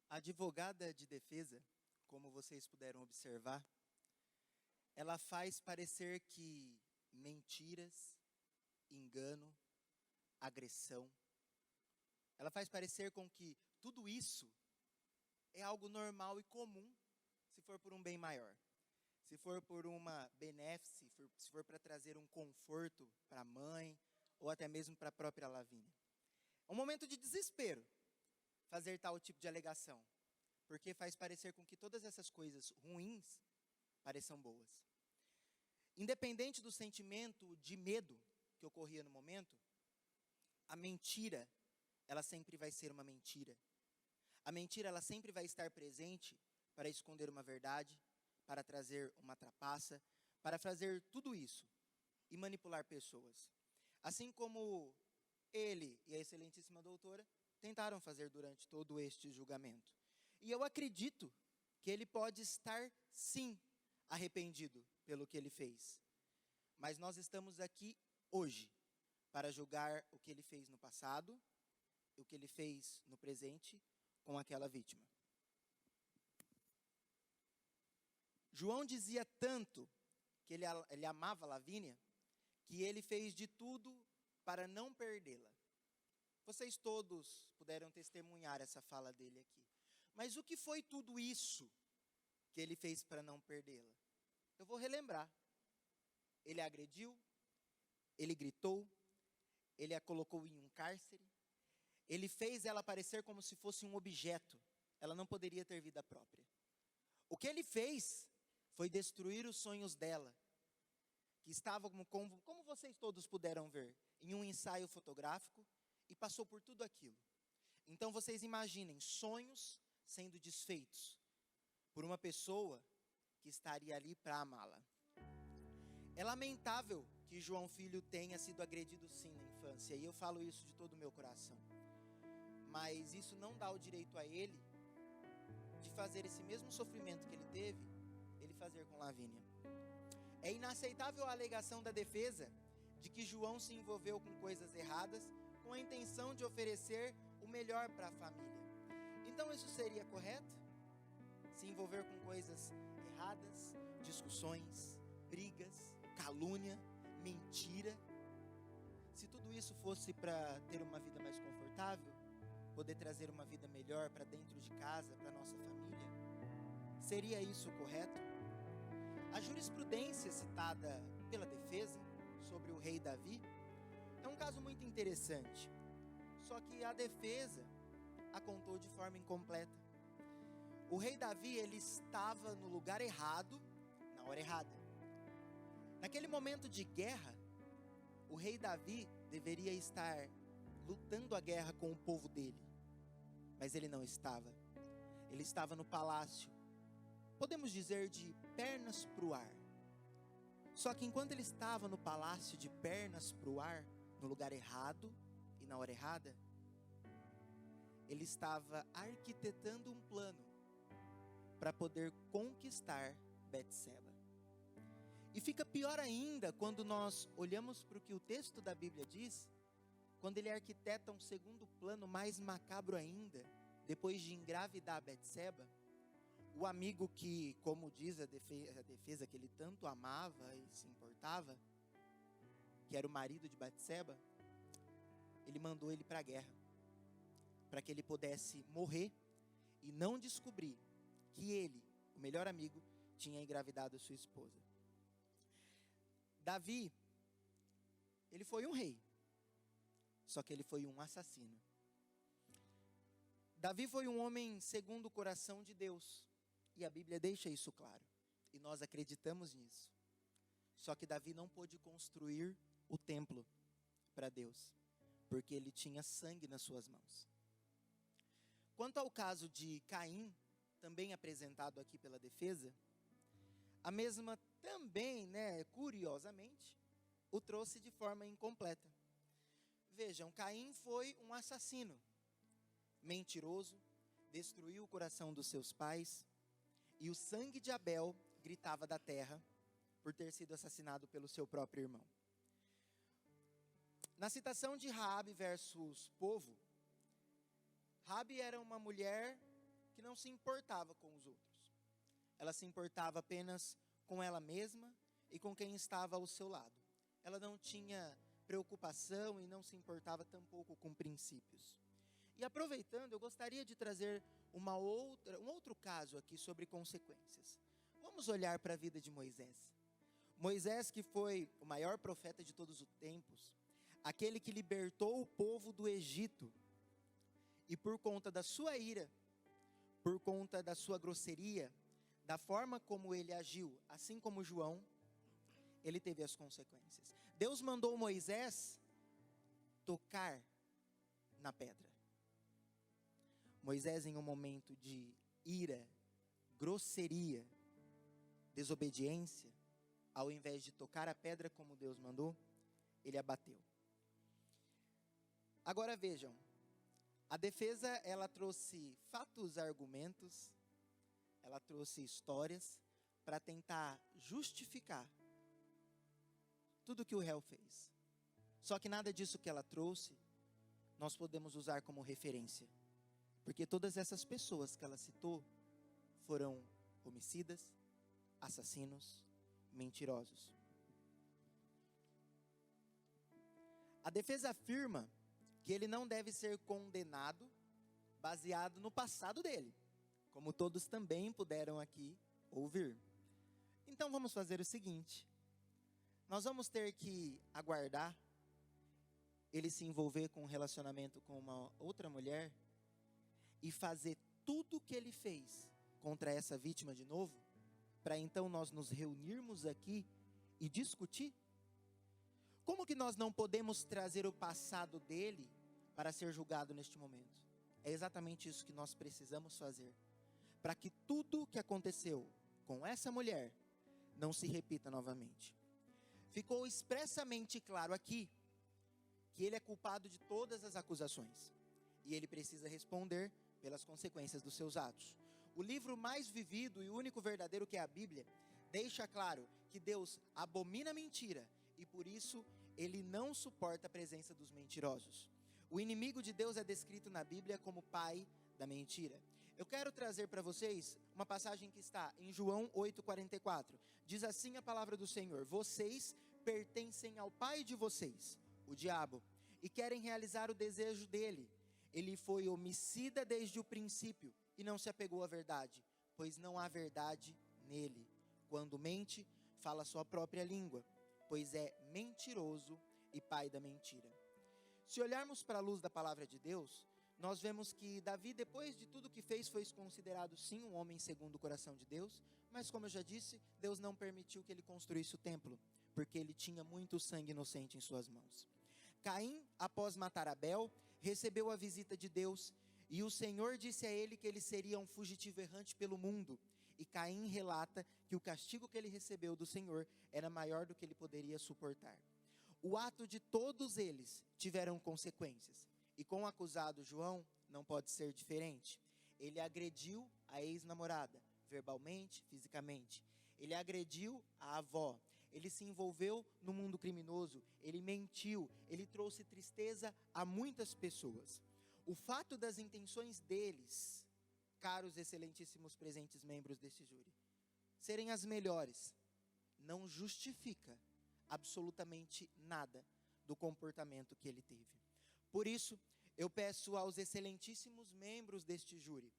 A advogada de defesa, como vocês puderam observar, ela faz parecer que mentiras, engano, agressão, ela faz parecer com que tudo isso é algo normal e comum, se for por um bem maior. Se for por uma benéfice, se for para trazer um conforto para a mãe, ou até mesmo para a própria Lavínia. É um momento de desespero fazer tal tipo de alegação, porque faz parecer com que todas essas coisas ruins pareçam boas. Independente do sentimento de medo que ocorria no momento, a mentira, ela sempre vai ser uma mentira. A mentira, ela sempre vai estar presente para esconder uma verdade, para trazer uma trapaça, para fazer tudo isso e manipular pessoas. Assim como ele e a excelentíssima doutora tentaram fazer durante todo este julgamento. E eu acredito que ele pode estar, sim, arrependido pelo que ele fez. Mas nós estamos aqui hoje para julgar o que ele fez no passado, o que ele fez no presente com aquela vítima. João dizia tanto que ele amava Lavínia, que ele fez de tudo para não perdê-la. Vocês todos puderam testemunhar essa fala dele aqui. Mas o que foi tudo isso que ele fez para não perdê-la? Eu vou relembrar. Ele a agrediu, ele gritou, ele a colocou em um cárcere, ele fez ela parecer como se fosse um objeto. Ela não poderia ter vida própria. O que ele fez foi destruir os sonhos dela, que estavam, como vocês todos puderam ver, em um ensaio fotográfico, e passou por tudo aquilo. Então vocês imaginem, sonhos sendo desfeitos por uma pessoa que estaria ali para amá-la. É lamentável que João Filho tenha sido agredido sim na infância, e eu falo isso de todo o meu coração. Mas isso não dá o direito a ele de fazer esse mesmo sofrimento que ele teve, ele fazer com Lavínia. É inaceitável a alegação da defesa de que João se envolveu com coisas erradas com a intenção de oferecer o melhor para a família. Então isso seria correto? Se envolver com coisas erradas, discussões, brigas, calúnia, mentira? Se tudo isso fosse para ter uma vida mais confortável, poder trazer uma vida melhor para dentro de casa, para nossa família, seria isso correto? A jurisprudência citada pela defesa sobre o rei Davi é um caso muito interessante, só que a defesa a contou de forma incompleta. O rei Davi, ele estava no lugar errado, na hora errada. Naquele momento de guerra, o rei Davi deveria estar lutando a guerra com o povo dele, mas ele não estava. Ele estava no palácio, podemos dizer de pernas para o ar. Só que enquanto ele estava no palácio de pernas para o ar, no lugar errado e na hora errada, ele estava arquitetando um plano para poder conquistar Betseba. E fica pior ainda quando nós olhamos para o que o texto da Bíblia diz, quando ele arquiteta um segundo plano mais macabro ainda, depois de engravidar Betseba, o amigo que, como diz a defesa, que ele tanto amava e se importava, que era o marido de Batseba, ele mandou ele para a guerra, para que ele pudesse morrer e não descobrir que ele, o melhor amigo, tinha engravidado a sua esposa. Davi, ele foi um rei, só que ele foi um assassino. Davi foi um homem segundo o coração de Deus, e a Bíblia deixa isso claro, e nós acreditamos nisso. Só que Davi não pôde construir o templo para Deus, porque ele tinha sangue nas suas mãos. Quanto ao caso de Caim, também apresentado aqui pela defesa, a mesma também, curiosamente, o trouxe de forma incompleta. Vejam, Caim foi um assassino, mentiroso, destruiu o coração dos seus pais, e o sangue de Abel gritava da terra por ter sido assassinado pelo seu próprio irmão. Na citação de Raabe versus povo, Raabe era uma mulher que não se importava com os outros. Ela se importava apenas com ela mesma e com quem estava ao seu lado. Ela não tinha preocupação e não se importava tampouco com princípios. E aproveitando, eu gostaria de trazer um outro caso aqui sobre consequências. Vamos olhar para a vida de Moisés. Moisés, que foi o maior profeta de todos os tempos, aquele que libertou o povo do Egito, e por conta da sua ira, por conta da sua grosseria, da forma como ele agiu, assim como João, ele teve as consequências. Deus mandou Moisés tocar na pedra. Moisés, em um momento de ira, grosseria, desobediência, ao invés de tocar a pedra como Deus mandou, ele a bateu. Agora vejam, a defesa, ela trouxe fatos, argumentos, ela trouxe histórias para tentar justificar tudo que o réu fez. Só que nada disso que ela trouxe, nós podemos usar como referência. Porque todas essas pessoas que ela citou foram homicidas, assassinos, mentirosos. A defesa afirma que ele não deve ser condenado baseado no passado dele, como todos também puderam aqui ouvir. Então vamos fazer o seguinte: nós vamos ter que aguardar ele se envolver com um relacionamento com uma outra mulher e fazer tudo o que ele fez contra essa vítima de novo, para então nós nos reunirmos aqui e discutir? Como que nós não podemos trazer o passado dele para ser julgado neste momento? É exatamente isso que nós precisamos fazer, para que tudo o que aconteceu com essa mulher não se repita novamente. Ficou expressamente claro aqui que ele é culpado de todas as acusações, e ele precisa responder pelas consequências dos seus atos. O livro mais vivido e único verdadeiro, que é a Bíblia, deixa claro que Deus abomina a mentira, e por isso ele não suporta a presença dos mentirosos. O inimigo de Deus é descrito na Bíblia como pai da mentira. Eu quero trazer para vocês uma passagem que está em João 8,44. Diz assim a palavra do Senhor: vocês pertencem ao pai de vocês, o diabo, e querem realizar o desejo dele. Ele foi homicida desde o princípio e não se apegou à verdade, pois não há verdade nele. Quando mente, fala sua própria língua, pois é mentiroso e pai da mentira. Se olharmos para a luz da palavra de Deus, nós vemos que Davi, depois de tudo que fez, foi considerado sim um homem segundo o coração de Deus, mas como eu já disse, Deus não permitiu que ele construísse o templo, porque ele tinha muito sangue inocente em suas mãos. Caim, após matar Abel, recebeu a visita de Deus, e o Senhor disse a ele que ele seria um fugitivo errante pelo mundo. E Caim relata que o castigo que ele recebeu do Senhor era maior do que ele poderia suportar. O ato de todos eles tiveram consequências, e com o acusado João não pode ser diferente. Ele agrediu a ex-namorada, verbalmente, fisicamente. Ele agrediu a avó. Ele se envolveu no mundo criminoso, ele mentiu, ele trouxe tristeza a muitas pessoas. O fato das intenções deles caros, excelentíssimos, presentes membros deste júri, serem as melhores não justifica absolutamente nada do comportamento que ele teve. Por isso, eu peço aos excelentíssimos membros deste júri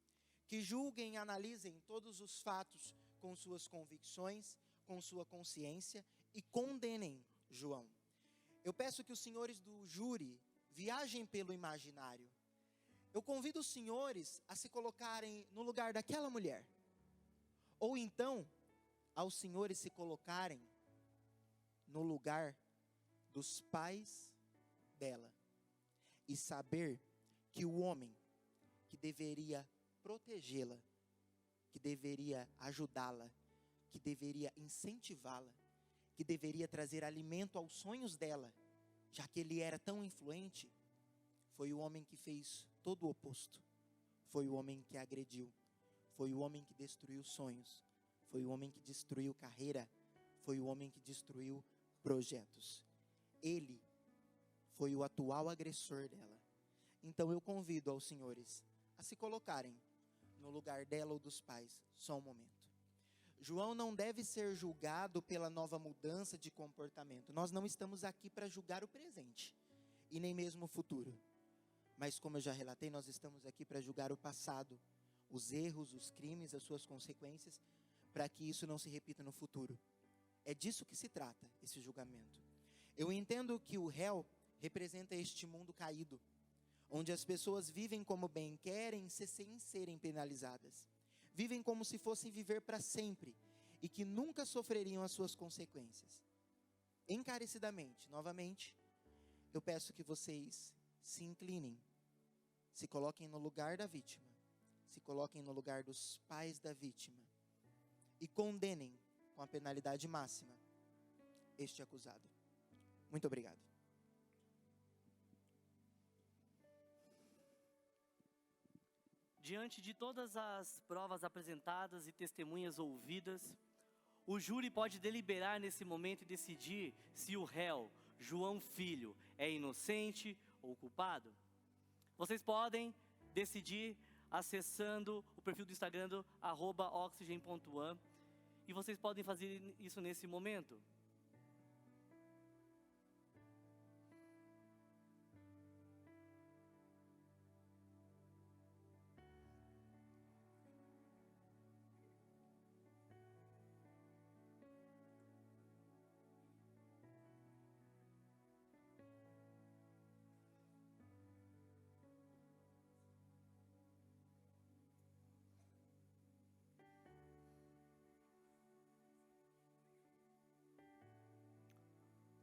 que julguem e analisem todos os fatos com suas convicções, com sua consciência e condenem João. Eu peço que os senhores do júri viajem pelo imaginário. Eu convido os senhores a se colocarem no lugar daquela mulher. Ou então, aos senhores se colocarem no lugar dos pais dela. E saber que o homem que deveria protegê-la, que deveria ajudá-la, que deveria incentivá-la, que deveria trazer alimento aos sonhos dela, já que ele era tão influente, foi o homem que fez todo o oposto. Foi o homem que agrediu, foi o homem que destruiu sonhos, foi o homem que destruiu carreira, foi o homem que destruiu projetos. Ele foi o atual agressor dela. Então eu convido aos senhores a se colocarem no lugar dela ou dos pais, só um momento. João não deve ser julgado pela nova mudança de comportamento. Nós não estamos aqui para julgar o presente e nem mesmo o futuro. Mas como eu já relatei, nós estamos aqui para julgar o passado, os erros, os crimes, as suas consequências, para que isso não se repita no futuro. É disso que se trata, esse julgamento. Eu entendo que o réu representa este mundo caído, onde as pessoas vivem como bem querem, sem serem penalizadas. Vivem como se fossem viver para sempre e que nunca sofreriam as suas consequências. Encarecidamente, novamente, eu peço que vocês se inclinem, se coloquem no lugar da vítima, se coloquem no lugar dos pais da vítima e condenem com a penalidade máxima este acusado. Muito obrigado. Diante de todas as provas apresentadas e testemunhas ouvidas, o júri pode deliberar nesse momento e decidir se o réu, João Filho, é inocente ou culpado. Vocês podem decidir acessando o perfil do Instagram do @oxygen.one e vocês podem fazer isso nesse momento.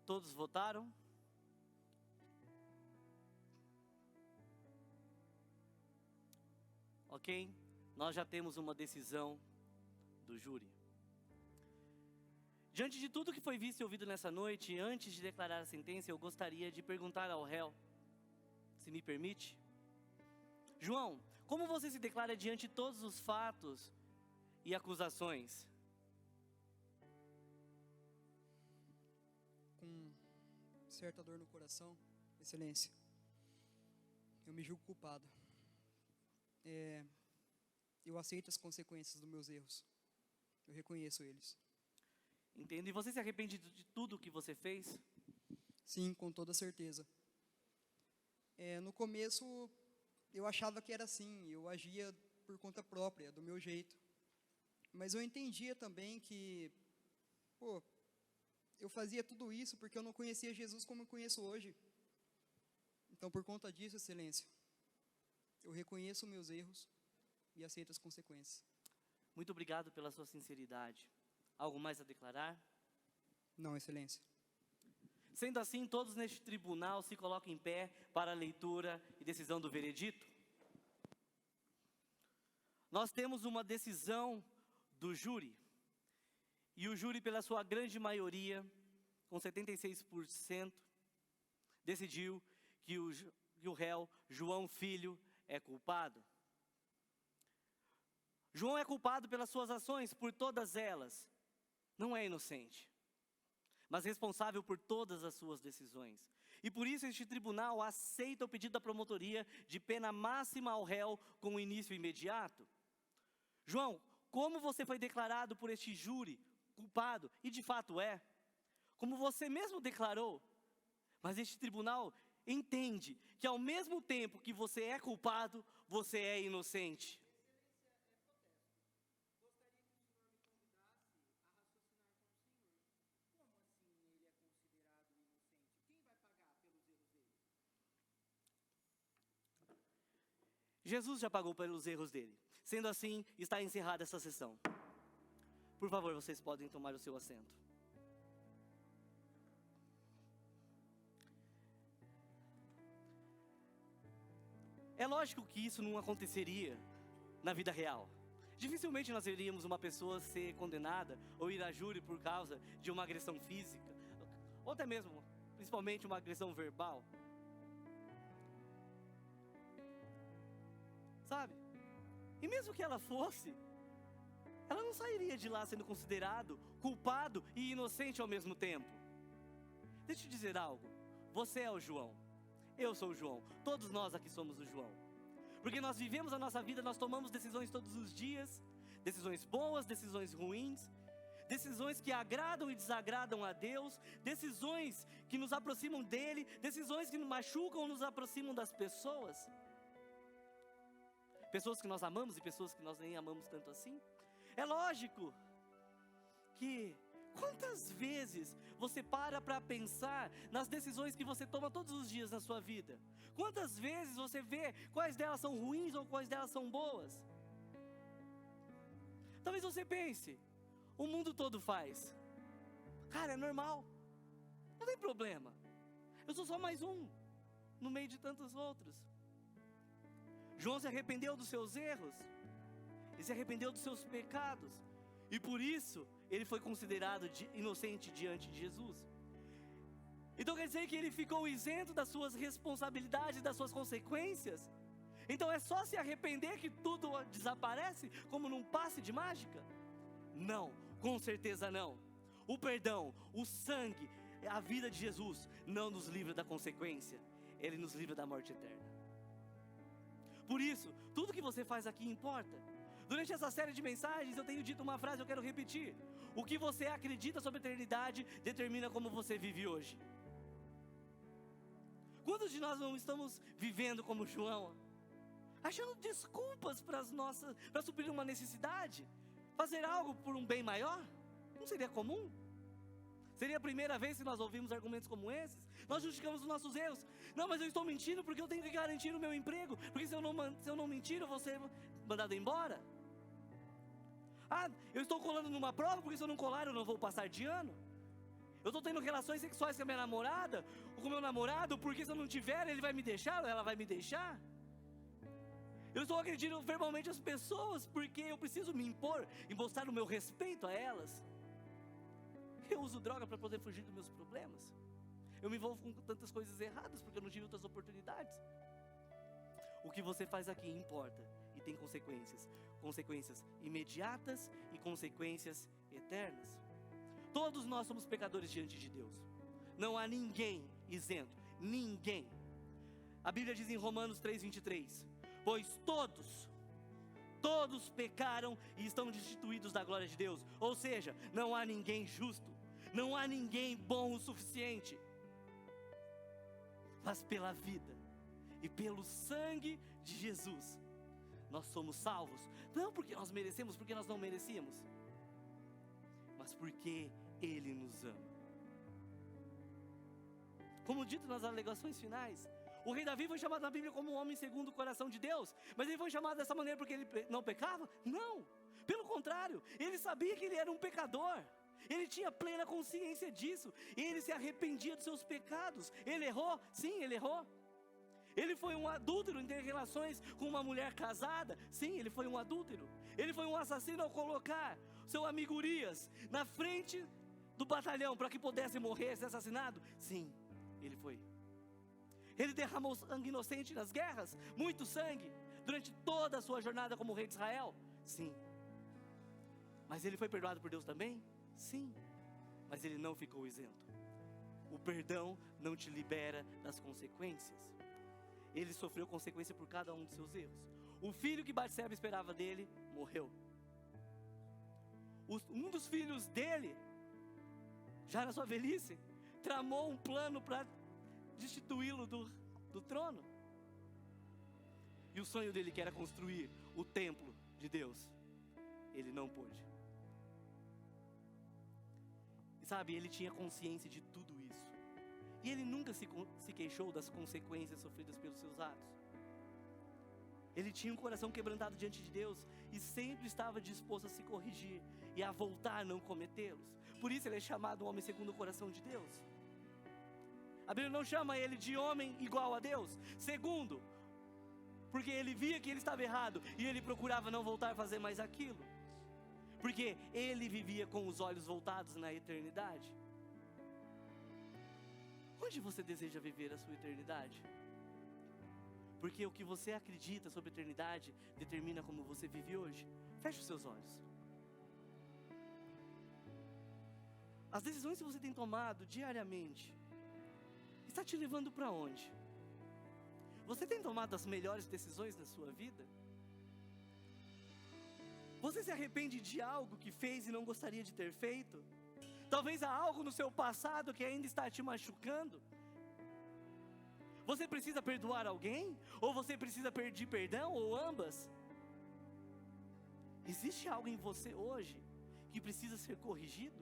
Todos votaram? Ok? Nós já temos uma decisão do júri. Diante de tudo que foi visto e ouvido nessa noite, antes de declarar a sentença, eu gostaria de perguntar ao réu, se me permite. João, como você se declara diante de todos os fatos e acusações? Com certa dor no coração, Excelência, eu me julgo culpado. Eu aceito as consequências dos meus erros. Eu reconheço eles. Entendo. E você se arrepende de tudo que você fez? Sim, com toda certeza. No começo, eu achava que era assim, eu agia por conta própria, do meu jeito. Mas eu entendia também que, eu fazia tudo isso porque eu não conhecia Jesus como eu conheço hoje. Então, por conta disso, Excelência, eu reconheço meus erros e aceito as consequências. Muito obrigado pela sua sinceridade. Algo mais a declarar? Não, Excelência. Sendo assim, todos neste tribunal se colocam em pé para a leitura e decisão do veredito. Nós temos uma decisão do júri. E o júri, pela sua grande maioria, com 76%, decidiu que o réu, João Filho, é culpado. João é culpado pelas suas ações, por todas elas. Não é inocente, mas responsável por todas as suas decisões. E por isso este tribunal aceita o pedido da promotoria de pena máxima ao réu com início imediato. João, como você foi declarado por este júri culpado, e de fato é, como você mesmo declarou, mas este tribunal entende que ao mesmo tempo que você é culpado, você é inocente. Jesus já pagou pelos erros dele. Sendo assim, está encerrada essa sessão. Por favor, vocês podem tomar o seu assento. É lógico que isso não aconteceria na vida real. Dificilmente nós veríamos uma pessoa ser condenada ou ir a júri por causa de uma agressão física, ou até mesmo, principalmente, uma agressão verbal. Sabe? E mesmo que ela fosse, ela não sairia de lá sendo considerado culpado e inocente ao mesmo tempo. Deixa eu te dizer algo. Você é o João. Eu sou o João. Todos nós aqui somos o João. Porque nós vivemos a nossa vida, nós tomamos decisões todos os dias. Decisões boas, decisões ruins. Decisões que agradam e desagradam a Deus. Decisões que nos aproximam dEle. Decisões que nos machucam ou nos aproximam das pessoas. Pessoas que nós amamos e pessoas que nós nem amamos tanto assim. É lógico que quantas vezes você para pensar nas decisões que você toma todos os dias na sua vida? Quantas vezes você vê quais delas são ruins ou quais delas são boas? Talvez você pense, o mundo todo faz. Cara, é normal. Não tem problema. Eu sou só mais um no meio de tantos outros. João se arrependeu dos seus erros. Ele se arrependeu dos seus pecados. E por isso, ele foi considerado inocente diante de Jesus. Então quer dizer que ele ficou isento das suas responsabilidades, das suas consequências? Então é só se arrepender que tudo desaparece, como num passe de mágica? Não, com certeza não. O perdão, o sangue, a vida de Jesus não nos livra da consequência. Ele nos livra da morte eterna. Por isso, tudo que você faz aqui importa. Durante essa série de mensagens eu tenho dito uma frase, eu quero repetir. O que você acredita sobre a eternidade determina como você vive hoje. Quantos de nós não estamos vivendo como João? Achando desculpas para suprir uma necessidade? Fazer algo por um bem maior? Não seria comum? Seria a primeira vez que nós ouvimos argumentos como esses? Nós justificamos os nossos erros. Não, mas eu estou mentindo porque eu tenho que garantir o meu emprego. Porque se eu não mentir, eu vou ser mandado embora. Ah, eu estou colando numa prova porque se eu não colar eu não vou passar de ano. Eu estou tendo relações sexuais com a minha namorada ou com o meu namorado porque se eu não tiver ele vai me deixar ou ela vai me deixar. Eu estou agredindo verbalmente as pessoas porque eu preciso me impor e mostrar o meu respeito a elas. Eu uso droga para poder fugir dos meus problemas. Eu me envolvo com tantas coisas erradas porque eu não tive outras oportunidades. O que você faz aqui importa e tem consequências. Consequências imediatas e consequências eternas. Todos nós somos pecadores diante de Deus. Não há ninguém isento. Ninguém. A Bíblia diz em Romanos 3:23: pois todos pecaram e estão destituídos da glória de Deus. Ou seja, não há ninguém justo. Não há ninguém bom o suficiente. Mas pela vida e pelo sangue de Jesus, nós somos salvos. Não porque nós merecemos, porque nós não merecíamos, mas porque Ele nos ama. Como dito nas alegações finais, o rei Davi foi chamado na Bíblia como um homem segundo o coração de Deus. Mas ele foi chamado dessa maneira porque ele não pecava? Não, pelo contrário, ele sabia que ele era um pecador. Ele tinha plena consciência disso. Ele se arrependia dos seus pecados. Ele errou? Sim, ele errou. Ele foi um adúltero em ter relações com uma mulher casada? Sim, ele foi um adúltero. Ele foi um assassino ao colocar seu amigo Urias na frente do batalhão para que pudesse morrer, ser assassinado? Sim, ele foi. Ele derramou sangue inocente nas guerras? Muito sangue. Durante toda a sua jornada como rei de Israel? Sim. Mas ele foi perdoado por Deus também? Sim, mas ele não ficou isento. O perdão não te libera das consequências. Ele sofreu consequência por cada um dos seus erros. O filho que Batseba esperava dele, morreu. um dos filhos dele, já na sua velhice, tramou um plano para destituí-lo do trono. E o sonho dele, que era construir o templo de Deus, ele não pôde. E sabe, ele tinha consciência de tudo isso. E ele nunca se queixou das consequências sofridas pelos seus atos. Ele tinha um coração quebrantado diante de Deus e sempre estava disposto a se corrigir e a voltar a não cometê-los. Por isso ele é chamado um homem segundo o coração de Deus. A Bíblia não chama ele de homem igual a Deus. Segundo, porque ele via que ele estava errado e ele procurava não voltar a fazer mais aquilo. Porque ele vivia com os olhos voltados na eternidade. Onde você deseja viver a sua eternidade? Porque o que você acredita sobre a eternidade determina como você vive hoje. Feche os seus olhos. As decisões que você tem tomado diariamente está te levando para onde? Você tem tomado as melhores decisões na sua vida? Você se arrepende de algo que fez e não gostaria de ter feito? Talvez há algo no seu passado que ainda está te machucando. Você precisa perdoar alguém? Ou você precisa pedir perdão? Ou ambas? Existe algo em você hoje que precisa ser corrigido?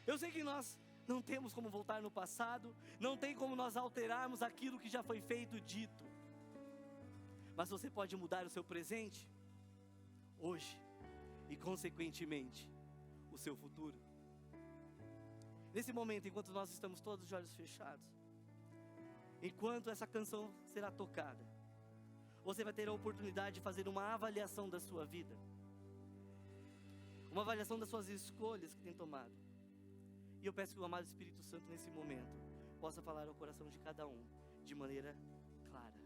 Eu sei que nós não temos como voltar no passado, não tem como nós alterarmos aquilo que já foi feito e dito. Mas você pode mudar o seu presente hoje e consequentemente o seu futuro. Nesse momento, enquanto nós estamos todos de olhos fechados, enquanto essa canção será tocada, você vai ter a oportunidade de fazer uma avaliação da sua vida, uma avaliação das suas escolhas que tem tomado. E eu peço que o amado Espírito Santo nesse momento possa falar ao coração de cada um de maneira clara.